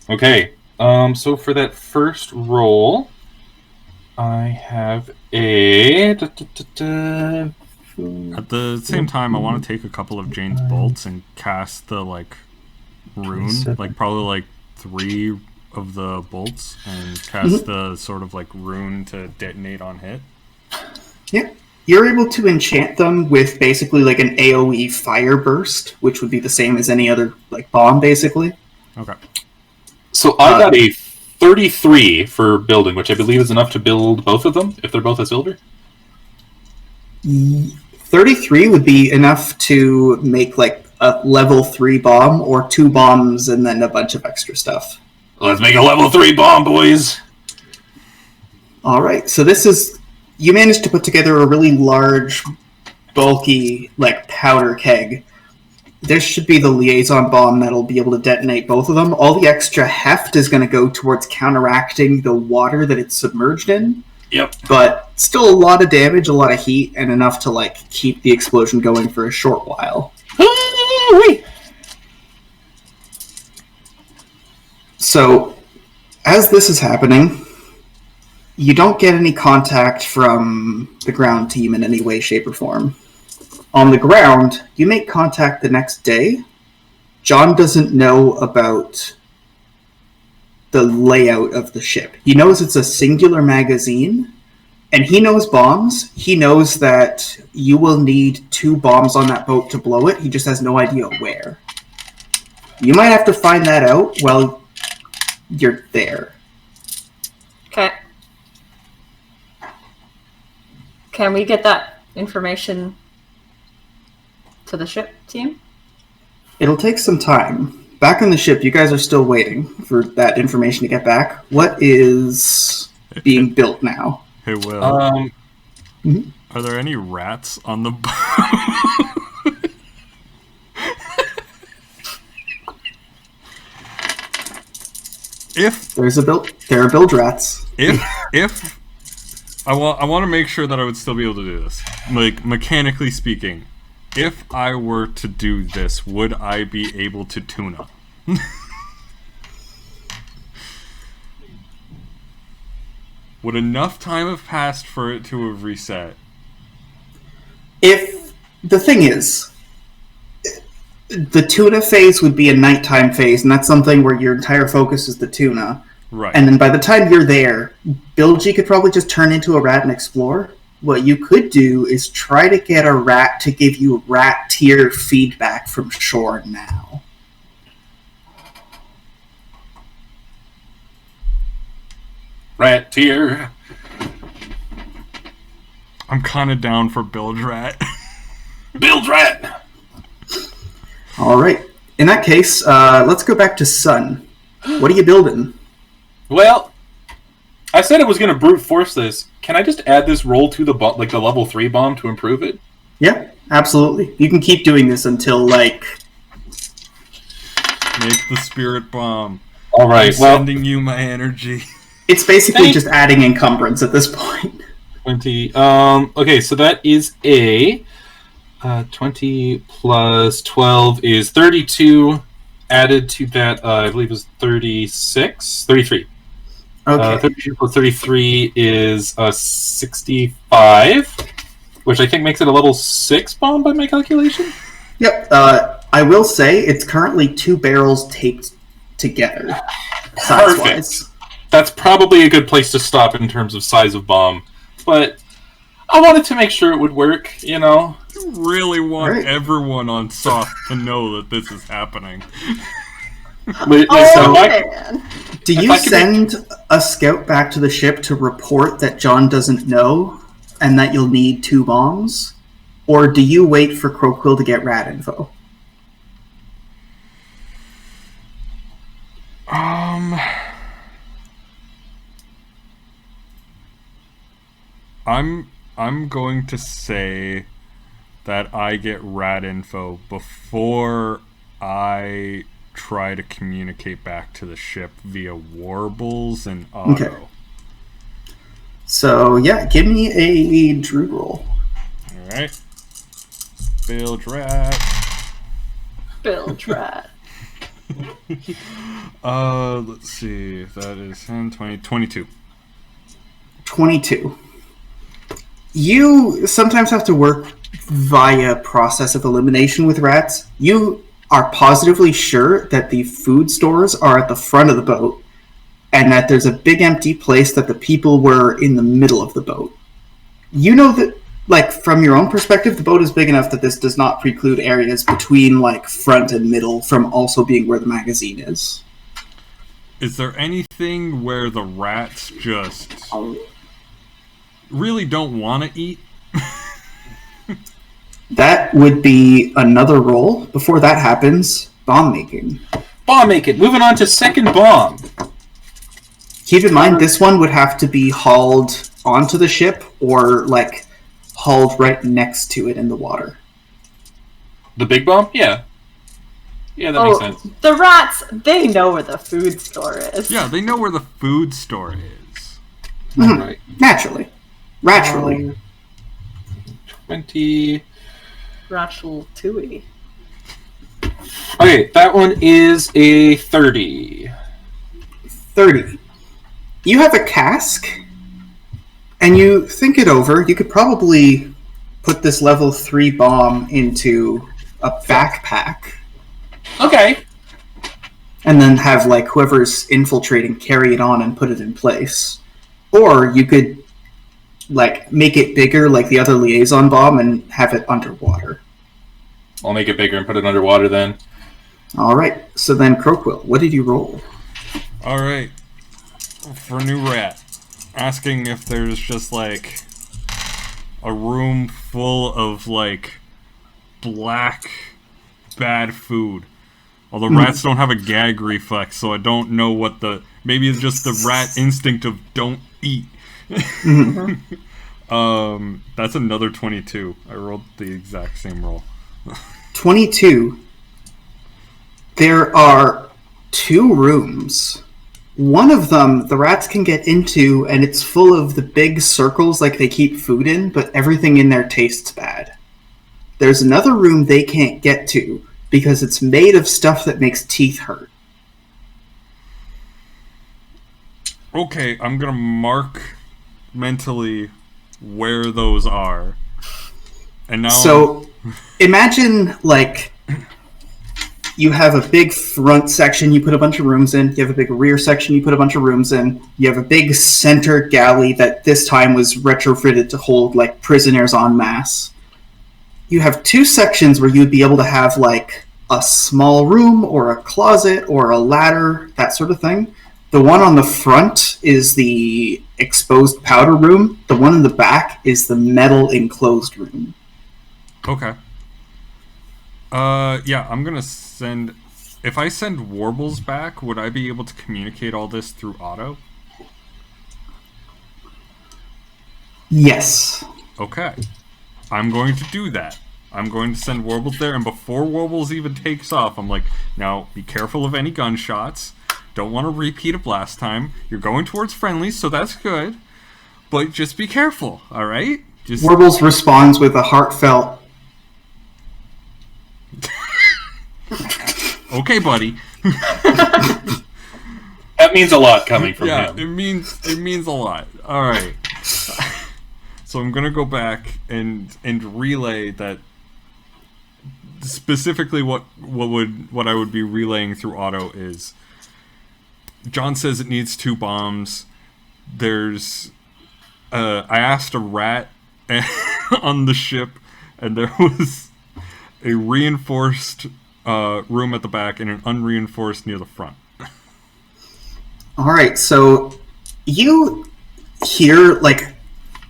Okay. So for that first roll, I have a... At the same time, I want to take a couple of Jane's bolts and cast the, like, rune. Like, probably, like, 3 of the bolts, and cast the sort of, like, rune to detonate on hit. Yeah. You're able to enchant them with basically like an AoE fire burst, which would be the same as any other like bomb, basically. Okay. So I got a 33 for building, which I believe is enough to build both of them, if they're both a silver. 33 would be enough to make like a level 3 bomb, or 2 bombs and then a bunch of extra stuff. Let's make a level 3 bomb, boys! Alright, so this is... You managed to put together a really large, bulky, like, powder keg. This should be the liaison bomb that'll be able to detonate both of them. All the extra heft is going to go towards counteracting the water that it's submerged in. Yep. But still a lot of damage, a lot of heat, and enough to, like, keep the explosion going for a short while. So, as this is happening... You don't get any contact from the ground team in any way, shape, or form. On the ground, you make contact the next day. John doesn't know about the layout of the ship. He knows it's a singular magazine, and he knows bombs. He knows that you will need 2 bombs on that boat to blow it. He just has no idea where. You might have to find that out while you're there. Okay. Can we get that information to the ship team? It'll take some time. Back on the ship, you guys are still waiting for that information to get back. What is being built now? Hey, Will. Are there any rats on the boat? If there are bilge rats. If I want to make sure that I would still be able to do this, like mechanically speaking, if I were to do this, would I be able to tuna? Would enough time have passed for it to have reset? If the thing is, the tuna phase would be a nighttime phase, and that's something where your entire focus is the tuna. Right. And then by the time you're there, Bilgy could probably just turn into a rat and explore. What you could do is try to get a rat to give you rat tier feedback from shore now. Rat tier. I'm kind of down for bilge rat. Bilge rat! All right. In that case, let's go back to Sun. What are you building? Well, I said I was going to brute force this. Can I just add this roll to the the level 3 bomb to improve it? Yeah, absolutely. You can keep doing this until, like... Make the spirit bomb. All right, I'm sending you my energy. It's basically just adding encumbrance at this point. 20. Okay, so that is a 20 plus 12 is 32. Added to that, I believe is 33. Okay. 32 plus 33 is 65, which I think makes it a level 6 bomb by my calculation. Yep. I will say it's currently 2 barrels taped together, size-wise. That's probably a good place to stop in terms of size of bomb, but I wanted to make sure it would work, you know? I really want everyone on Soft to know that this is happening. Man. Do you send a scout back to the ship to report that John doesn't know and that you'll need 2 bombs? Or do you wait for Croquill to get rat info? I'm going to say that I get rat info before I try to communicate back to the ship via warbles and auto. Okay. So, yeah, give me a Druid roll. Alright. Bilge rat. Bilge rat. Let's see. That is 10, 20, 22. 22. You sometimes have to work via process of elimination with rats. You are positively sure that the food stores are at the front of the boat and that there's a big empty place that the people were in the middle of the boat. You know that, like, from your own perspective, the boat is big enough that this does not preclude areas between, like, front and middle from also being where the magazine is. Is there anything where the rats just really don't want to eat? That would be another roll. Before that happens, bomb making. Bomb making. Moving on to second bomb. Keep in mind, this one would have to be hauled onto the ship or, like, hauled right next to it in the water. The big bomb? Yeah. Yeah, that makes sense. The rats, they know where the food store is. Yeah, they know where the food store is. Mm-hmm. Right. Naturally. 20. Ratchel Tui. Okay, that one is a 30. 30. You have a cask, and you think it over. You could probably put this level 3 bomb into a backpack. Okay. And then have, like, whoever's infiltrating carry it on and put it in place. Or you could, like, make it bigger like the other liaison bomb and have it underwater. I'll make it bigger and put it underwater then. Alright, so then Croquill, what did you roll? Alright. For new rat. Asking if there's just, like, a room full of, like, black, bad food. Although rats don't have a gag reflex, so I don't know what the... Maybe it's just the rat instinct of don't eat. That's another 22. I rolled the exact same roll. 22. There are 2 rooms. One of them, the rats can get into, and it's full of the big circles like they keep food in, but everything in there tastes bad. There's another room they can't get to, because it's made of stuff that makes teeth hurt. Okay, I'm gonna mark mentally where those are. And now... So, imagine, like... You have a big front section you put a bunch of rooms in. You have a big rear section you put a bunch of rooms in. You have a big center galley that this time was retrofitted to hold, like, prisoners en masse. You have 2 sections where you'd be able to have, like, a small room or a closet or a ladder, that sort of thing. The one on the front is the exposed powder room. The one in the back is the metal enclosed room. Okay. Yeah, I'm gonna send... If I send Warbles back, would I be able to communicate all this through auto? Yes. Okay. I'm going to do that. I'm going to send Warbles there, and before Warbles even takes off, I'm like, now, be careful of any gunshots. Don't want to repeat of last time. You're going towards friendlies, so that's good. But just be careful, alright? Warbles responds with a heartfelt... Okay, buddy. That means a lot coming from him. It means a lot. All right. So I'm gonna go back and relay that. Specifically, what I would be relaying through auto is. John says it needs 2 bombs. There's. I asked a rat on the ship, and there was a reinforced room at the back and an unreinforced near the front. Alright, so you hear, like,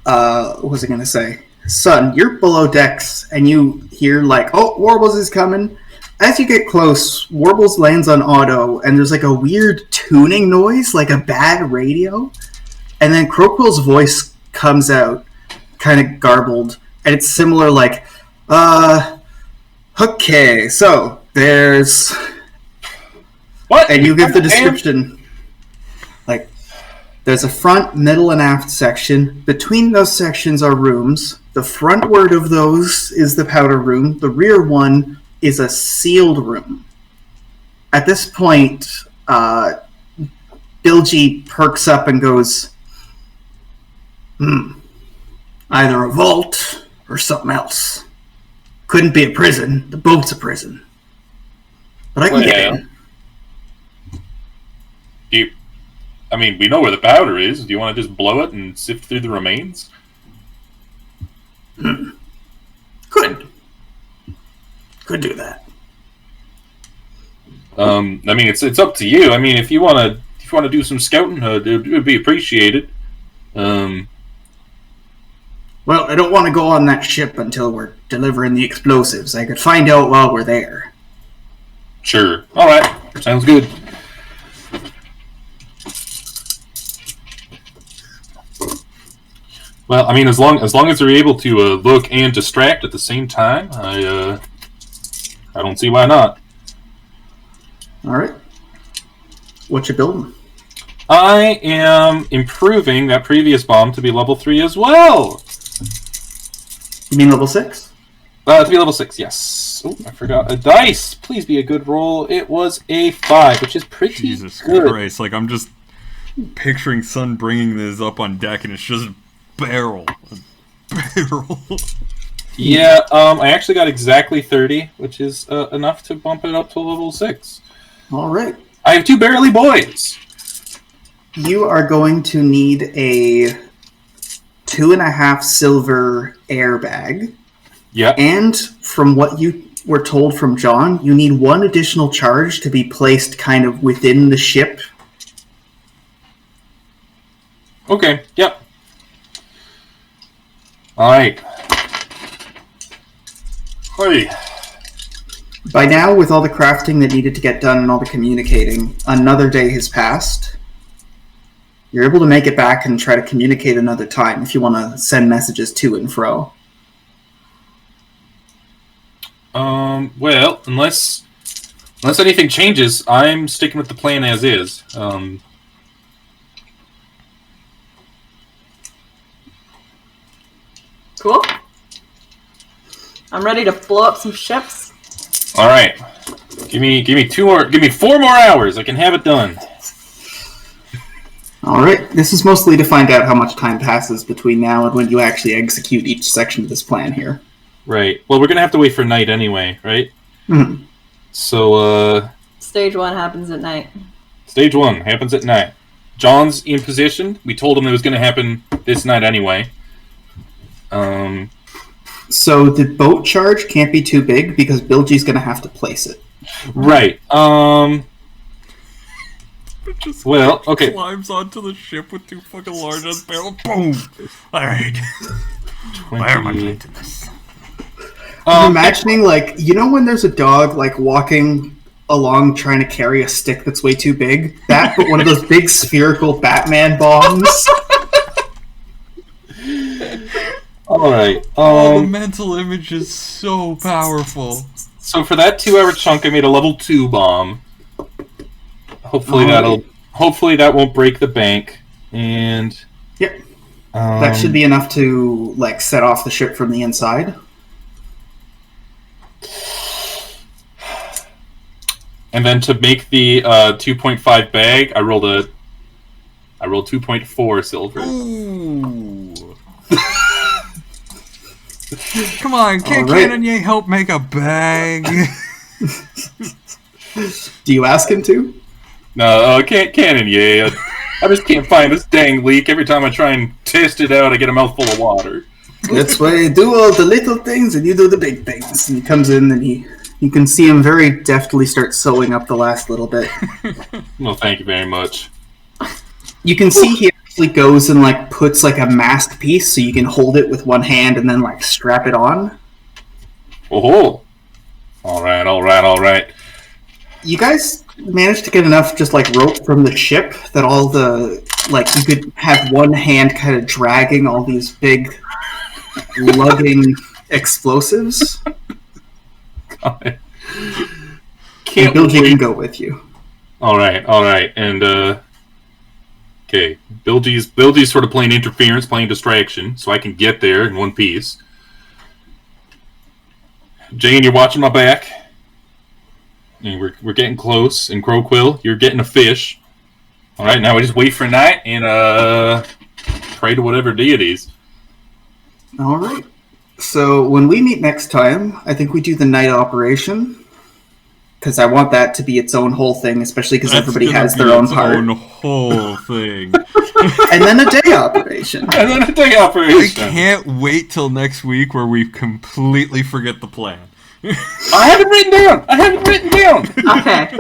what was I going to say? Son, you're below decks, and you hear, like, oh, Warbles is coming. As you get close, Warbles lands on auto, and there's, like, a weird tuning noise, like a bad radio. And then Crowquill's voice comes out, kind of garbled, and it's similar, like, okay, so there's... What? And you give the description. Like, there's a front, middle, and aft section. Between those sections are rooms. The frontward of those is the powder room. The rear one is a sealed room. At this point, Bilgy perks up and goes, either a vault or something else. Couldn't be a prison. The boat's a prison. But I can get in. We know where the powder is. Do you want to just blow it and sift through the remains? Could do that. It's up to you. If you want to do some scouting, it would be appreciated. Well, I don't want to go on that ship until we're delivering the explosives. I could find out while we're there. Sure. All right. Sounds good. Well, as long as they're able to look and distract at the same time, I don't see why not. All right. What you building? I am improving that previous bomb to be level 3 as well. You mean level 6? To be level 6, yes. Oh, I forgot a dice. Please be a good roll. It was a 5, which is pretty Jesus good. Christ! Like, I'm just picturing Sun bringing this up on deck, and it's just barrel. Yeah, I actually got exactly 30, which is enough to bump it up to level 6. All right. I have 2 barely boys. You are going to need a 2.5 silver airbag. Yeah. And from what you were told from John, you need 1 additional charge to be placed kind of within the ship. Okay, yep. Alright. Hey. By now, with all the crafting that needed to get done and all the communicating, another day has passed. you're able to make it back and try to communicate another time if you want to send messages to and fro. Well, unless anything changes, I'm sticking with the plan as is. Cool. I'm ready to blow up some ships. All right. Give me 4 more hours. I can have it done. All right. This is mostly to find out how much time passes between now and when you actually execute each section of this plan here. Right. Well, we're gonna have to wait for night anyway, right? Mm-hmm. So, Stage 1 happens at night. Stage 1 happens at night. John's in position. We told him it was gonna happen this night anyway. So the boat charge can't be too big because Bilgy's going to have to place it. Right. It just Well, okay. climbs onto the ship with 2 fucking large ass barrels. Boom! Alright. Why am I planting this? I'm imagining, like, you know when there's a dog, like, walking along trying to carry a stick that's way too big? That, but one of those big spherical Batman bombs. All right. The mental image is so powerful. So for that 2-hour chunk, I made a level 2 bomb. Hopefully that won't break the bank. And Yep. That should be enough to, like, set off the ship from the inside. And then to make the 2.5 bag, I rolled 2.4 silver. Ooh. Come on, can't All right. Canonier help make a bag? Do you ask him to? No, cannon, yeah. I just can't find this dang leak. Every time I try and test it out, I get a mouthful of water. That's why you do all the little things and you do the big things. And he comes in and you can see him very deftly start sewing up the last little bit. Well, thank you very much. You can see he actually goes and, like, puts, like, a mast piece so you can hold it with one hand and then, like, strap it on. Oh, all right. You guys managed to get enough just, like, rope from the ship that all the, like, you could have one hand kind of dragging all these big lugging explosives. Can't And Bilgy wait. can go with you. All right, and okay, Bilgy's sort of playing interference, playing distraction, so I can get there in one piece. Jane, you're watching my back. And we're getting close, and Crowquill, you're getting a fish. All right, now we just wait for night and pray to whatever deities. All right. So when we meet next time, I think we do the night operation. Because I want that to be its own whole thing, especially because everybody has their own part. Own whole thing. And then a day operation. And then a day I operation. can't wait till next week where we completely forget the plan. I have it written down. Okay.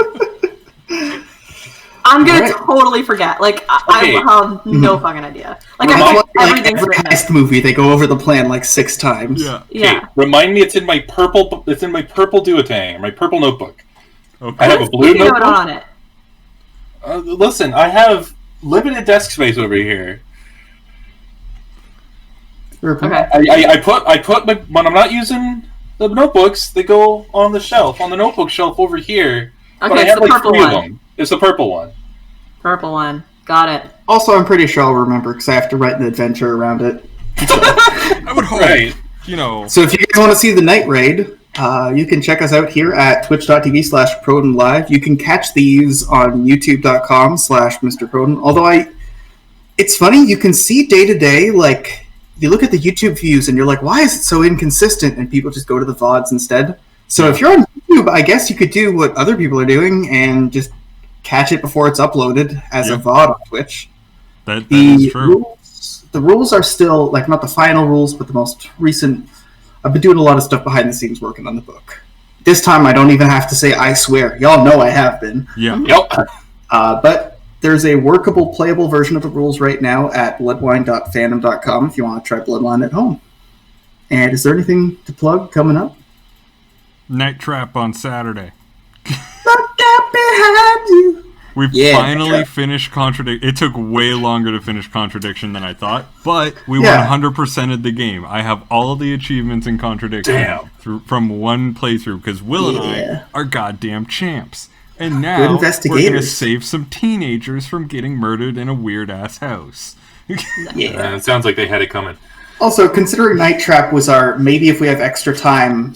I'm gonna Alright. totally forget. Like, Okay. I have no fucking idea. Like, It's I like think everything's every written. heist movie, they go over the plan like 6 times. Yeah. Yeah. Okay, remind me it's in my purple duotang, or my purple notebook. Okay. I have a blue Sticky note notebook. on it. Listen, I have limited desk space over here. Okay. I put my, when I'm not using the notebooks, they go on the shelf, on the notebook shelf over here. But Okay, I it's have the like purple 3 of one. them. It's the purple one. Purple one. Got it. Also, I'm pretty sure I'll remember because I have to write an adventure around it. I would hope. Right. You know. So if you guys want to see the night raid, you can check us out here at twitch.tv/ProtonLive. You can catch these on youtube.com/MrProton. Although it's funny, you can see day to day, like, you look at the YouTube views and you're like, why is it so inconsistent? And people just go to the VODs instead. So if you're on YouTube, I guess you could do what other people are doing and just catch it before it's uploaded as a Yeah. VOD on Twitch. That is true. The rules are still, like, not the final rules, but the most recent. I've been doing a lot of stuff behind the scenes working on the book. This time I don't even have to say I swear. Y'all know I have been. Yeah. Yep. But there's a workable, playable version of the rules right now at bloodwine.fandom.com if you want to try Bloodwine at home. And is there anything to plug coming up? Night Trap on Saturday. Look out behind you. We've Yeah, finally yeah. finished Contradiction. It took way longer to finish Contradiction than I thought, but we Yeah. 100%ed the game. I have all of the achievements in Contradiction Damn. from one playthrough, because Will and Yeah. I are goddamn champs. And Good now we're going to investigators. save some teenagers from getting murdered in a weird-ass house. Yeah. It sounds like they had it coming. Also, considering Night Trap was our maybe if we have extra time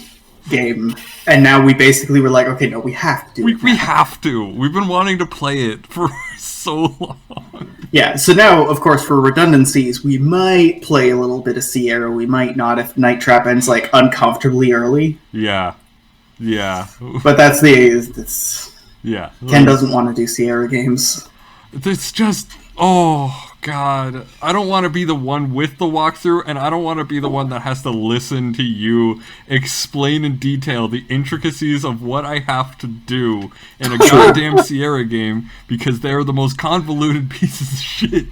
game, and now we basically were like, okay, no, we have to do it. We have to. We've been wanting to play it for so long. Yeah, so now, of course, for redundancies, we might play a little bit of Sierra. We might not if Night Trap ends, like, uncomfortably early. Yeah. Yeah. But that's it's Yeah. Ken doesn't want to do Sierra games. It's just, oh god, I don't want to be the one with the walkthrough, and I don't want to be the one that has to listen to you explain in detail the intricacies of what I have to do in a goddamn Sierra game, because they're the most convoluted pieces of shit.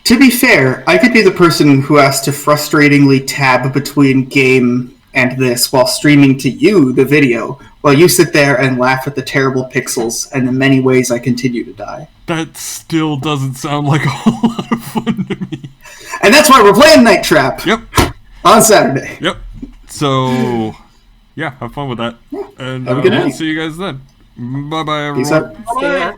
To be fair, I could be the person who has to frustratingly tab between game and this while streaming to you the video, while you sit there and laugh at the terrible pixels, and in many ways I continue to die. That still doesn't sound like a whole lot of fun to me. And that's why we're playing Night Trap Yep. on Saturday. Yep. So, yeah, have fun with that. And Have a good we'll night. see you guys then. Bye-bye, everyone. Peace out. See ya.